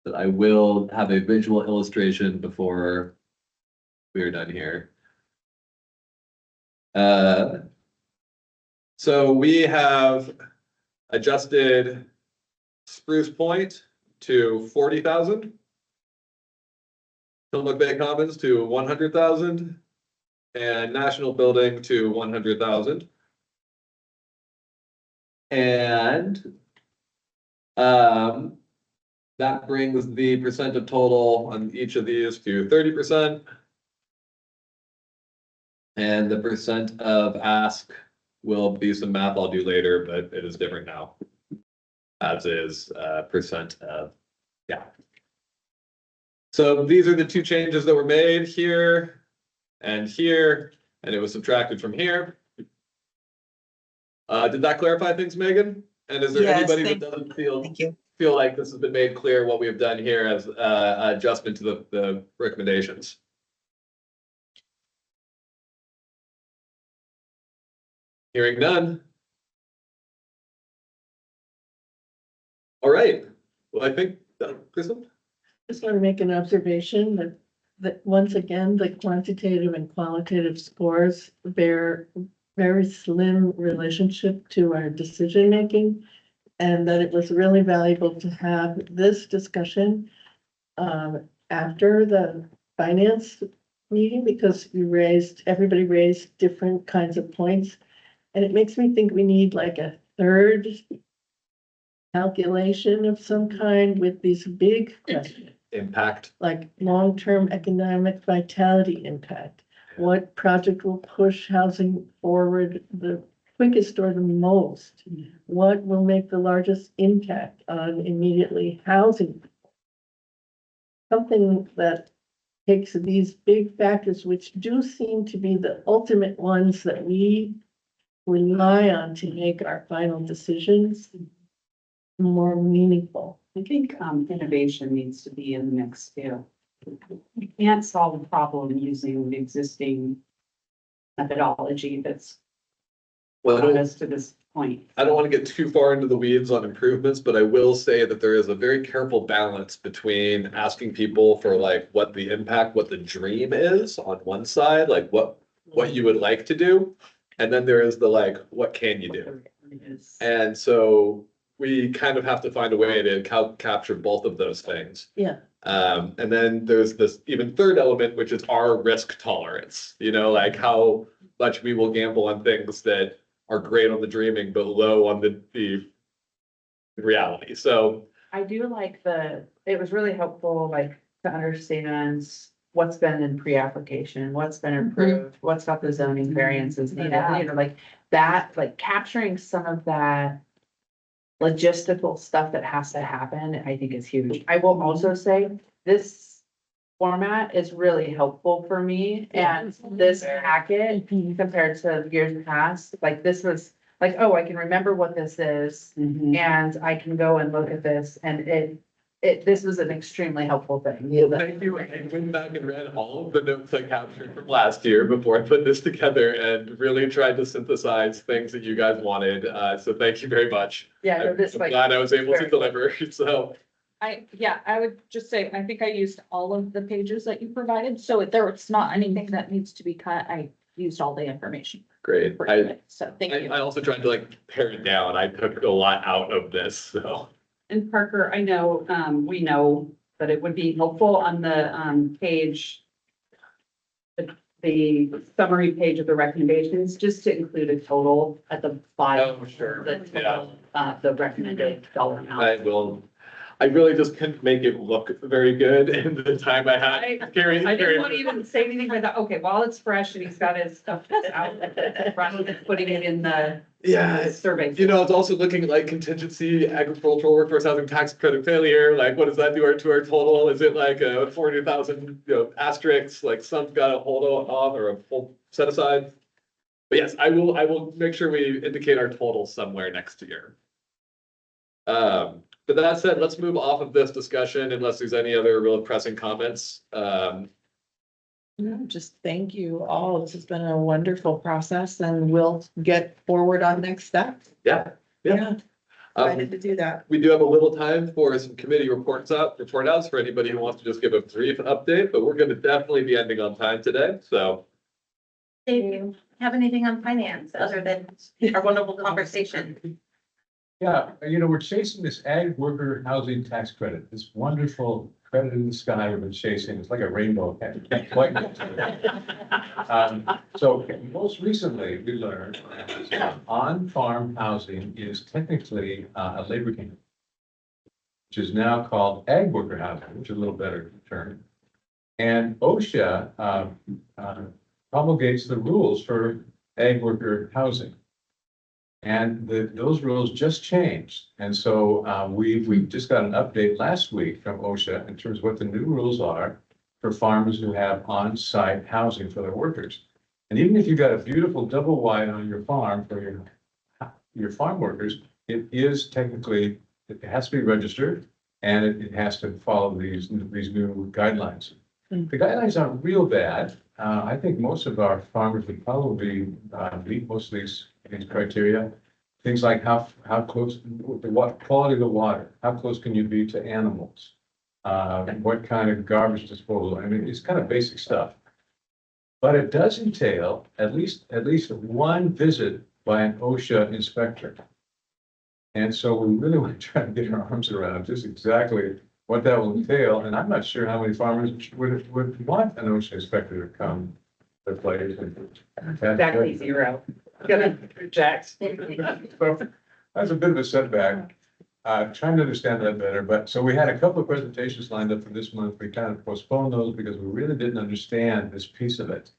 But I will have a visual illustration before we're done here. So we have adjusted Spruce Point to 40,000. Tillamook Bay Commons to 100,000 and National Building to 100,000. And that brings the percent of total on each of these to 30%. And the percent of ask will be some math I'll do later, but it is different now. As is percent of, yeah. So these are the two changes that were made here, and it was subtracted from here. Did that clarify things, Megan? And is there Yes, anybody that doesn't feel like this has been made clear what we have done here as adjustment to the recommendations? Hearing none. All right. Well, I think, Kristen? Just want to make an observation that once again, the quantitative and qualitative scores bear very slim relationship to our decision making. And that it was really valuable to have this discussion after the finance meeting, because everybody raised different kinds of points. And it makes me think we need like a third calculation of some kind with these big questions. Impact. Like long-term economic vitality impact. What project will push housing forward the quickest or the most? What will make the largest impact on immediately housing? Something that takes these big factors, which do seem to be the ultimate ones that we rely on to make our final decisions, more meaningful. I think innovation needs to be in the mix too. You can't solve a problem using the existing methodology that's brought us to this point. I don't want to get too far into the weeds on improvements, but I will say that there is a very careful balance between asking people for like what the impact, what the dream is on one side, like what you would like to do. And then there is the like, what can you do? And so we kind of have to find a way to capture both of those things. Yeah. And then there's this even third element, which is our risk tolerance, like how much we will gamble on things that are great on the dreaming, but low on the reality. So I do like it was really helpful, like to understand what's been in pre-application, what's been approved, what's got the zoning variances needed, like that, like capturing some of that logistical stuff that has to happen, I think is huge. I will also say this format is really helpful for me. And this packet compared to years past, like this was like, oh, I can remember what this is and I can go and look at this and this was an extremely helpful thing. Thank you. I went back and read all of the notes I captured from last year before I put this together and really tried to synthesize things that you guys wanted. So thank you very much. Yeah, no, this I'm like. glad I was able to very- deliver. So I would just say, I think I used all of the pages that you provided, so if it's not anything that needs to be cut, I used all the information. great. So thank you. I also tried to like pare it down. I took a lot out of this, so. And Parker, I know, we know that it would be helpful on the, page, the summary page of the recommendations, just to include a total at the bottom. Oh, sure. The total, the recommended dollar amount. I will, I really just couldn't make it look very good in the time I had. Carrie, I didn't want to even say anything but that, okay, while it's fresh and he's got his stuff out, rather than putting it in the Yeah, survey. you know, it's also looking like contingency agricultural workforce housing tax credit failure, like what does that do to our total? Is it like a 40,000, asterisks, like some's got a hold off or a full set aside? But yes, I will make sure we indicate our total somewhere next year. But that said, let's move off of this discussion unless there's any other real pressing comments. No, just thank you all. This has been a wonderful process and we'll get forward on next steps. Yeah. Excited to do that. We do have a little time for some committee report outs for anybody who wants to just give a brief update, but we're gonna definitely be ending on time today, so. Dave, do you have anything on finance other than our wonderful conversation? Yeah, we're chasing this ag worker housing tax credit, this wonderful credit in the sky we've been chasing. It's like a rainbow. Can't quite get to it. So most recently, we learned that on-farm housing is technically a labor union, which is now called ag worker housing, which is a little better term. And OSHA promulgates the rules for ag worker housing. And those rules just changed. And so we just got an update last week from OSHA in terms of what the new rules are for farmers who have on-site housing for their workers. And even if you've got a beautiful double wide on your farm for your farm workers, it is technically, it has to be registered and it has to follow these new guidelines. The guidelines aren't real bad. I think most of our farmers would probably meet most of these criteria. Things like how close, what quality of the water, how close can you be to animals? What kind of garbage disposal? I mean, it's kind of basic stuff. But it does entail at least one visit by an OSHA inspector. And so we really want to try to get our arms around just exactly what that will entail. And I'm not sure how many farmers would want an OSHA inspector to come to their place. Exactly zero. Gonna reject. So that's a bit of a setback. Trying to understand that better, but so we had a couple of presentations lined up for this month. We kind of postponed those because we really didn't understand this piece of it.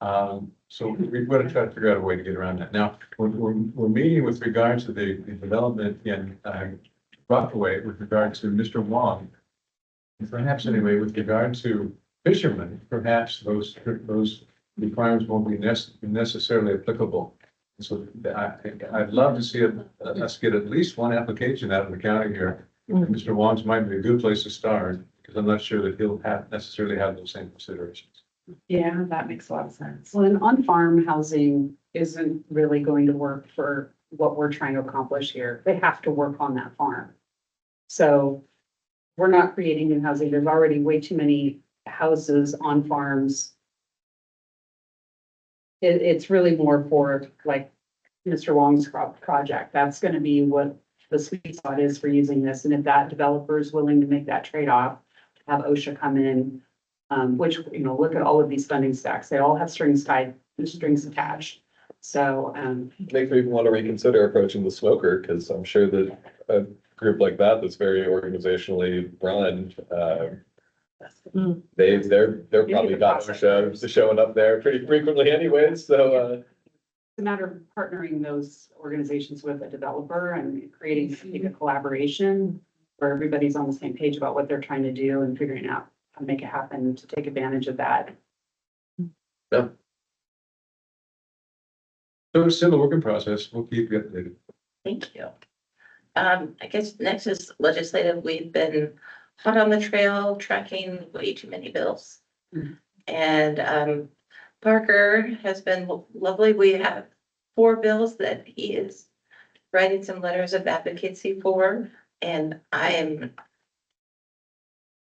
So we're going to try to figure out a way to get around that. Now, we're meeting with regard to the development in Rockaway with regard to Mr. Wong. And perhaps anyway, with regard to fishermen, perhaps those requirements won't be necessarily applicable. So I'd love to see us get at least one application out of the county here. And Mr. Wong's might be a good place to start because I'm not sure that he'll necessarily have those same considerations. Yeah, that makes a lot of sense. Well, and on-farm housing isn't really going to work for what we're trying to accomplish here. They have to work on that farm. So we're not creating new housing. There's already way too many houses on farms. It's really more for like Mr. Wong's project. That's going to be what the sweet spot is for using this. And if that developer is willing to make that trade-off, have OSHA come in, which, look at all of these funding stacks. They all have strings attached. So, makes me want to reconsider approaching the smoker, because I'm sure that a group like that's very organizationally run, they're probably got OSHA showing up there pretty frequently anyways, so. it's a matter of partnering those organizations with a developer and creating a collaboration where everybody's on the same page about what they're trying to do and figuring out make it happen to take advantage of that. So it's still a work in process. We'll keep you updated. Thank you. I guess next is legislative. We've been hot on the trail, tracking way too many bills. And, Parker has been lovely. We have 4 bills that he is writing some letters of advocacy for, and I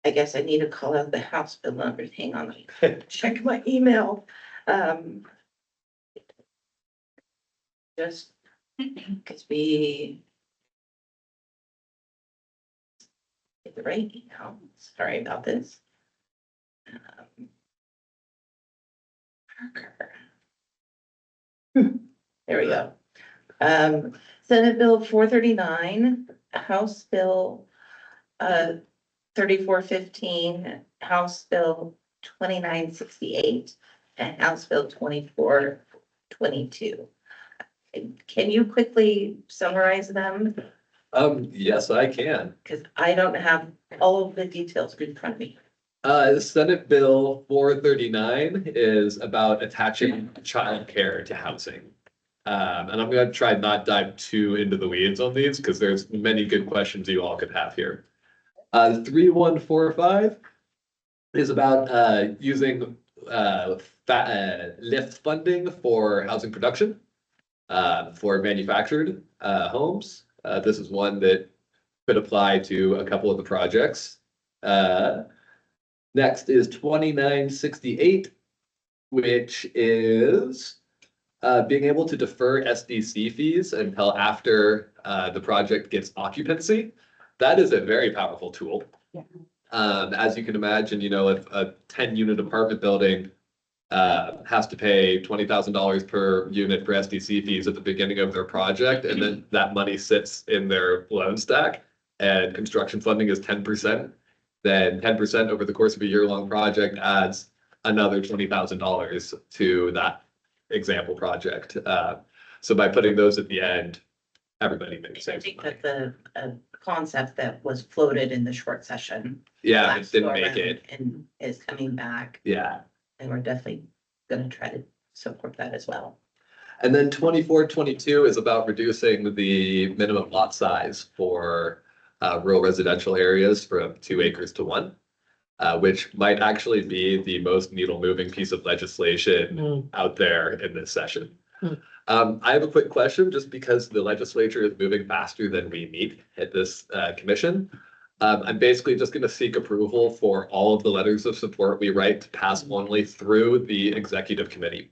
guess I need to call out the House bill numbers. Hang on, let me check my email. Just because we get the right email. Sorry about this. Parker. There we go. Senate Bill 439, House Bill 3415, House Bill 2968, and House Bill 2422. Can you quickly summarize them? Yes, I can. Because I don't have all of the details in front of me. Senate Bill 439 is about attaching childcare to housing. And I'm gonna try not dive too into the weeds on these because there's many good questions you all could have here. 3145 is about using lift funding for housing production for manufactured homes. This is one that could apply to a couple of the projects. Next is 2968, which is being able to defer SDC fees until after the project gets occupancy. That is a very powerful tool. Yeah. As you can imagine, you know, if a 10-unit apartment building has to pay $20,000 per unit for SDC fees at the beginning of their project, and then that money sits in their loan stack, and construction funding is 10%, then 10% over the course of a year-long project adds another $20,000 to that example project. So by putting those at the end, everybody makes I sense. think that the concept that was floated in the short session. Yeah, it last didn't go make around it. And is coming back, Yeah. and we're definitely gonna try to support that as well. And then 2422 is about reducing the minimum lot size for rural residential areas from 2 acres to 1, which might actually be the most needle moving piece of legislation out there in this session. I have a quick question, just because the legislature is moving faster than we meet at this commission. I'm basically just going to seek approval for all of the letters of support we write to pass only through the executive committee.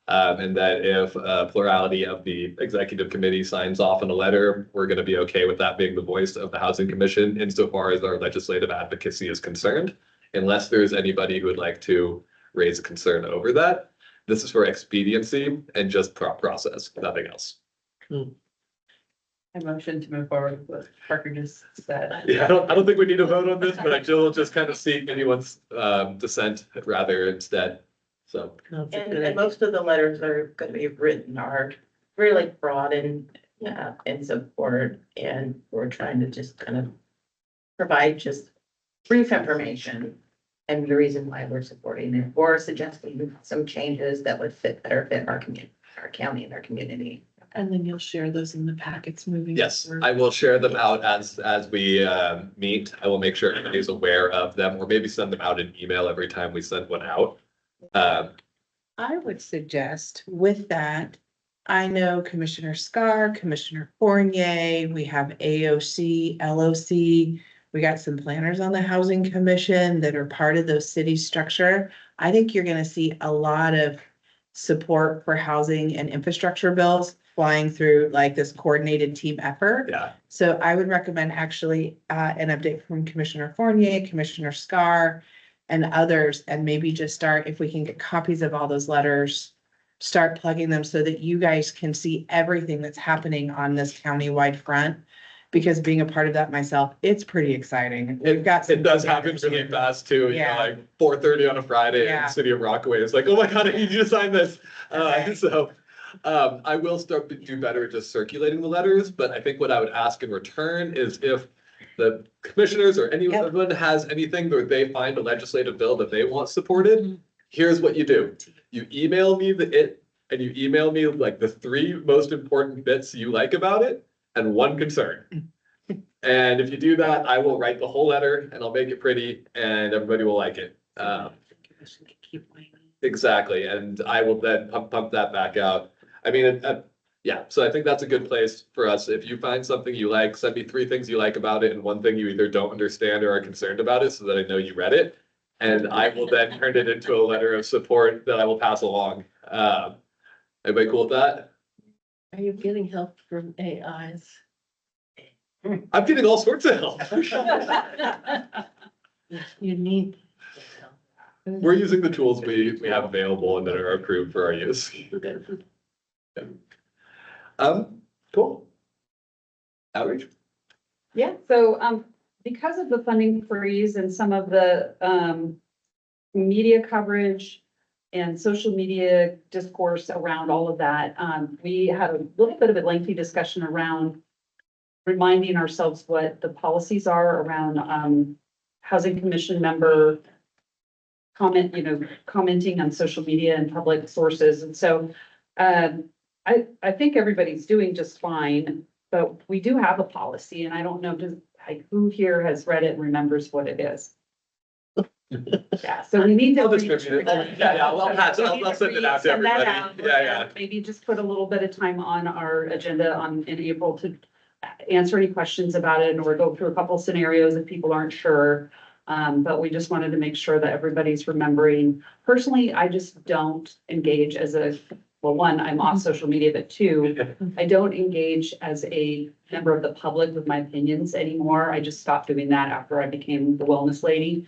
And that if a plurality of the executive committee signs off on a letter, we're going to be okay with that being the voice of the Housing Commission insofar as our legislative advocacy is concerned, unless there's anybody who would like to raise a concern over that. This is for expediency and just process, nothing else. I motion to move forward with what Parker just said. Yeah, I don't think we need to vote on this, but I will just kind of seek anyone's dissent rather instead. So. And most of the letters are gonna be written are really broad and in support, and we're trying to just kind of provide just brief information and the reason why we're supporting it, or suggesting some changes that would better fit our community, our county and our community. And then you'll share those in the packets moving. Yes, forward. I will share them out as we meet. I will make sure everybody's aware of them, or maybe send them out in email every time we send one out. I would suggest with that, I know Commissioner Scar, Commissioner Fournier, we have AOC, LOC. We got some planners on the Housing Commission that are part of those city structure. I think you're gonna see a lot of support for housing and infrastructure bills flying through like this coordinated team effort. Yeah. So I would recommend actually an update from Commissioner Fournier, Commissioner Scar, and others, and maybe just start, if we can get copies of all those letters, start plugging them so that you guys can see everything that's happening on this countywide front. Because being a part of that myself, it's pretty exciting. We've got. It does happen really fast too, you know, Yeah. like 4:30 on a Friday in Yeah. the city of Rockaway. It's like, oh my God, I need you to sign this. Okay. So I will start to do better at just circulating the letters, but I think what I would ask in return is if the commissioners or anyone has anything where they find a legislative bill that they want supported, here's what you do. You email me and you email me like the 3 most important bits you like about it and 1 concern. And if you do that, I will write the whole letter and I'll make it pretty and everybody will like it. Exactly, and I will then pump that back out. I mean, yeah, so I think that's a good place for us. If you find something you like, send me 3 things you like about it and 1 thing you either don't understand or are concerned about it so that I know you read it. And I will then turn it into a letter of support that I will pass along. Everybody cool with that? Are you getting help from AIs? I'm getting all sorts of help. You need. We're using the tools we have available and that are approved for our use. Yeah. Cool. Outreach? Yeah, so because of the funding freeze and some of the media coverage and social media discourse around all of that, we had a little bit of a lengthy discussion around reminding ourselves what the policies are around housing commission member commenting on social media and public sources. And so I think everybody's doing just fine, but we do have a policy and I don't know who here has read it and remembers what it is. Yeah, so we need to. I'll distribute it. Yeah, I'll send it out to Send that everybody. out. Yeah. Maybe just put a little bit of time on our agenda in April to answer any questions about it or go through a couple scenarios if people aren't sure. But we just wanted to make sure that everybody's remembering. Personally, I just don't engage as well, 1, I'm off social media, but 2, I don't engage as a member of the public with my opinions anymore. I just stopped doing that after I became the wellness lady.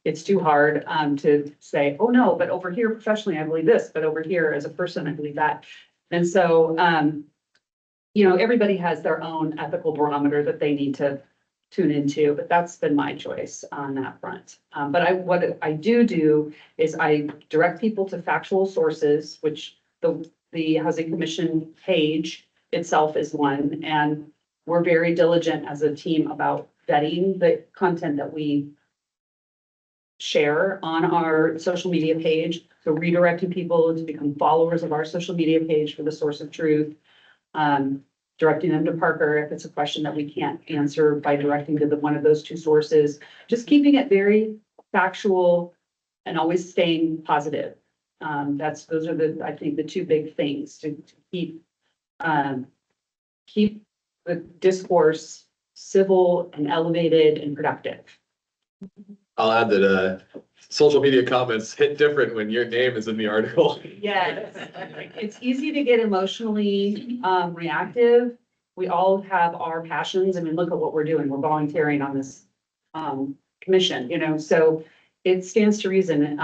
It's too hard to say, oh no, but over here professionally, I believe this, but over here as a person, I believe that. And so, everybody has their own ethical barometer that they need to tune into, but that's been my choice on that front. But what I do is I direct people to factual sources, which the Housing Commission page itself is one, and we're very diligent as a team about vetting the content that we share on our social media page. So redirecting people to become followers of our social media page for the source of truth. Directing them to Parker if it's a question that we can't answer by directing to one of those 2 sources. Just keeping it very factual and always staying positive. Those are I think the 2 big things to keep the discourse civil and elevated and productive. I'll add that social media comments hit different when your name is in the article. Yes, it's easy to get emotionally reactive. We all have our passions. I mean, look at what we're doing. We're volunteering on this commission, so it stands to reason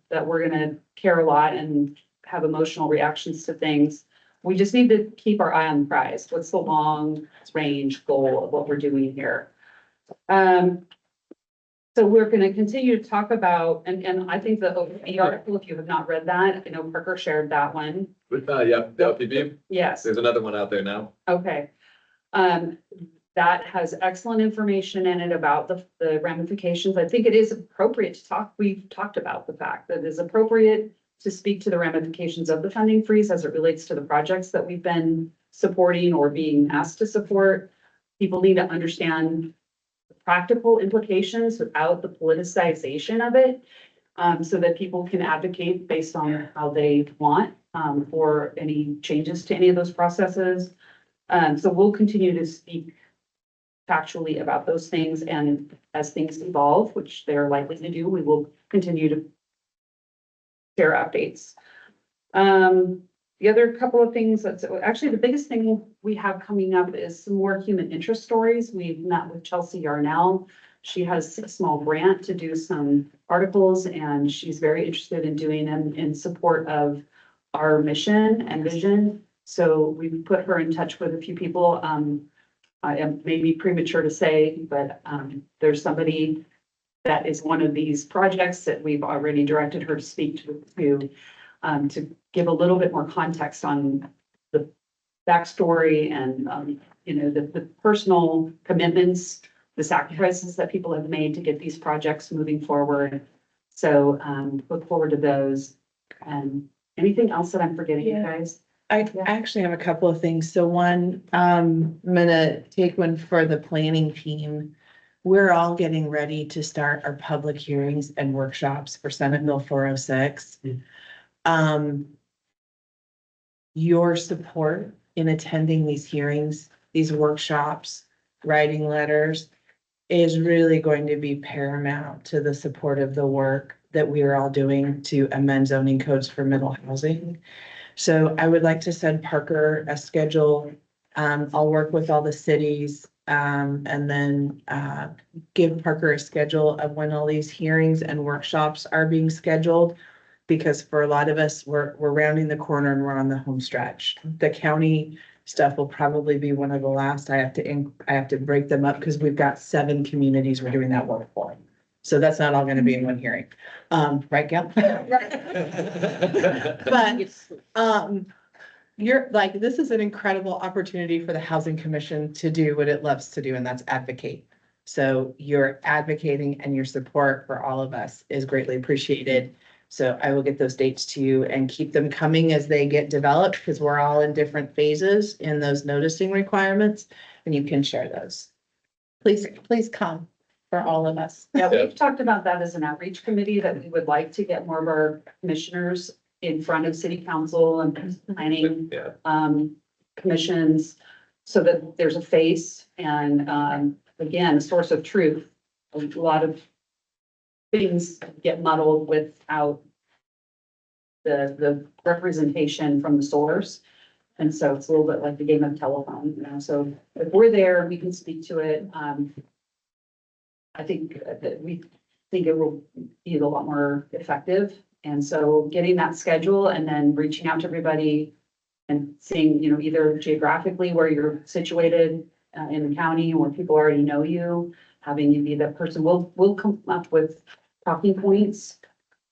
that we're gonna care a lot and have emotional reactions to things. We just need to keep our eye on the prize. What's the long range goal of what we're doing here? So we're going to continue to talk about, and I think the article, if you have not read that, I know Parker shared that one. Yeah, the LPB. Yes. There's another one out there now. Okay. That has excellent information in it about the ramifications. I think it is appropriate to talk. We've talked about the fact that it is appropriate to speak to the ramifications of the funding freeze as it relates to the projects that we've been supporting or being asked to support. People need to understand practical implications without the politicization of it, so that people can advocate based on how they want for any changes to any of those processes. So we'll continue to speak factually about those things, and as things evolve, which they're likely to do, we will continue to share updates. The other couple of things actually the biggest thing we have coming up is some more human interest stories. We've met with Chelsea Yarnell. She has a small grant to do some articles, and she's very interested in doing them in support of our mission and vision. So we've put her in touch with a few people. I am maybe premature to say, but there's somebody that is one of these projects that we've already directed her to speak to give a little bit more context on the backstory and, the personal commitments the sacrifices that people have made to get these projects moving forward. So, look forward to those. And anything else that I'm forgetting, you guys? I actually have a couple of things. So one, I'm gonna take one for the planning team. We're all getting ready to start our public hearings and workshops for Senate Bill 406. Your support in attending these hearings, these workshops, writing letters is really going to be paramount to the support of the work that we are all doing to amend zoning codes for middle housing. So I would like to send Parker a schedule. I'll work with all the cities, and then, give Parker a schedule of when all these hearings and workshops are being scheduled. Because for a lot of us, we're rounding the corner and we're on the home stretch. The county stuff will probably be one of the last. I have to break them up because we've got 7 communities we're doing that work for. So that's not all gonna be in one hearing. Right, Gail? But, you're like, this is an incredible opportunity for the Housing Commission to do what it loves to do, and that's advocate. So your advocating and your support for all of us is greatly appreciated. So I will get those dates to you and keep them coming as they get developed, because we're all in different phases in those noticing requirements, and you can share those. Please come for all of us. Yeah, we've talked about that as an outreach committee, that we would like to get more of our commissioners in front of city council and planning, commissions, so that there's a face and, again, a source of truth. A lot of things get muddled without the representation from the source. And so it's a little bit like the game of telephone, you know, so if we're there, we can speak to it. I think that we think it will be a lot more effective. And so getting that schedule and then reaching out to everybody and seeing, you know, either geographically where you're situated in the county, where people already know you, having you be that person. We'll come up with talking points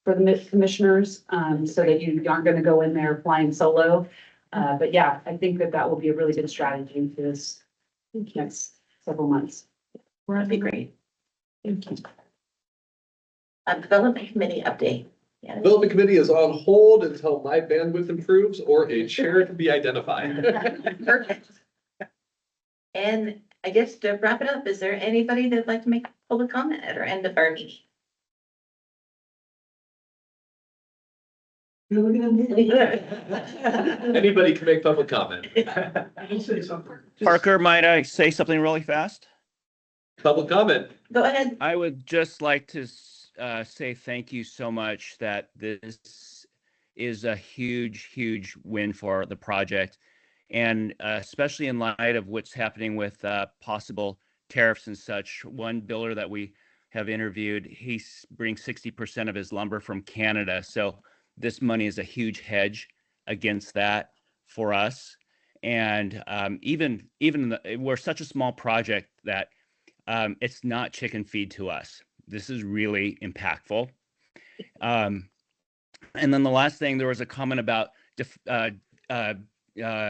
for the commissioners, so that you aren't gonna go in there flying solo. But yeah, I think that will be a really good strategy for this next several months. That'd be great. Thank you. Development committee update. Yeah. Development committee is on hold until my bandwidth improves or a chair can be identified. Perfect. And I guess to wrap it up, is there anybody that'd like to make public comment at our end of our meeting? Anybody can make public comment. Parker, might I say something really fast? Public comment. Go ahead. I would just like to say thank you so much, that this is a huge win for the project. And especially in light of what's happening with possible tariffs and such. One builder that we have interviewed, he brings 60% of his lumber from Canada. So this money is a huge hedge against that for us. And even we're such a small project that it's not chicken feed to us. This is really impactful. And then the last thing, there was a comment about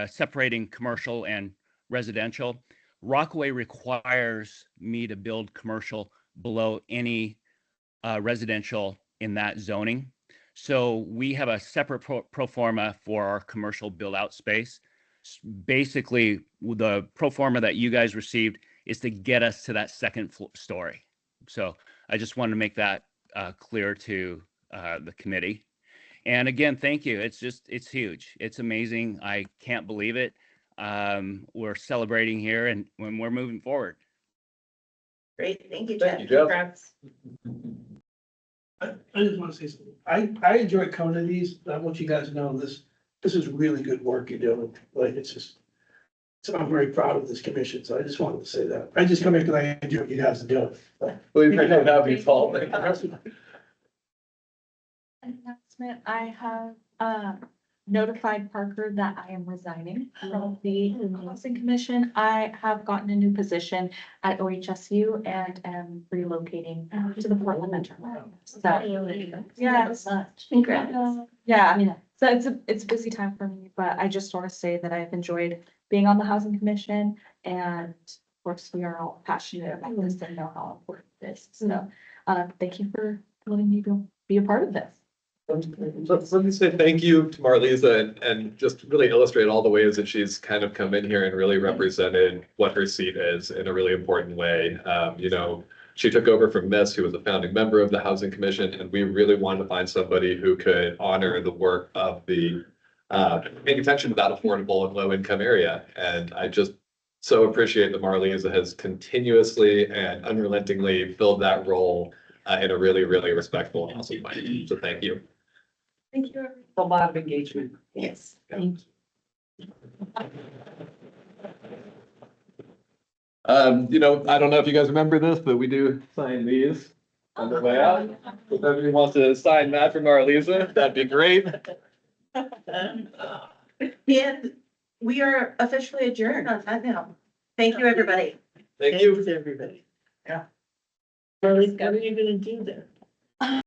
separating commercial and residential. Rockaway requires me to build commercial below any residential in that zoning. So we have a separate pro forma for our commercial build out space. Basically, the pro forma that you guys received is to get us to that second story. So I just wanted to make that clear to the committee. And again, thank you. It's huge. It's amazing. I can't believe it. We're celebrating here and when we're moving forward. Great, thank you, Jeff. Thank you, Jeff. Congrats. I just want to say something. I enjoy coming to these. I want you guys to know this is really good work you're doing. Like, so I'm very proud of this commission. So I just wanted to say that. I just come here because I enjoy what you guys are doing. We appreciate having you, Paul. Announcement, I have notified Parker that I am resigning from the Housing Commission. I have gotten a new position at OHSU and am relocating to the Portland metro. So, yes. Congrats. Yeah, so it's a busy time for me, but I just want to say that I've enjoyed being on the Housing Commission and course, we are all passionate about this and know how important it is. So, thank you for letting me be a part of this. Let me say thank you to Marlisa and just really illustrate all the ways that she's kind of come in here and really represented what her seat is in a really important way. She took over from Miss, who was a founding member of the Housing Commission, and we really wanted to find somebody who could honor the work of the paying attention to that affordable and low income area. And I just so appreciate that Marlisa has continuously and unrelentingly filled that role in a really, really respectful and awesome way. So thank you. Thank you. A lot of engagement. Yes. Thank you. I don't know if you guys remember this, but we do sign these on the way out. If everybody wants to sign that from Marlisa, that'd be great. And we are officially adjourned on that now. Thank you, everybody. Thank you. Thanks, everybody. Yeah. Marlene, what are you gonna do there?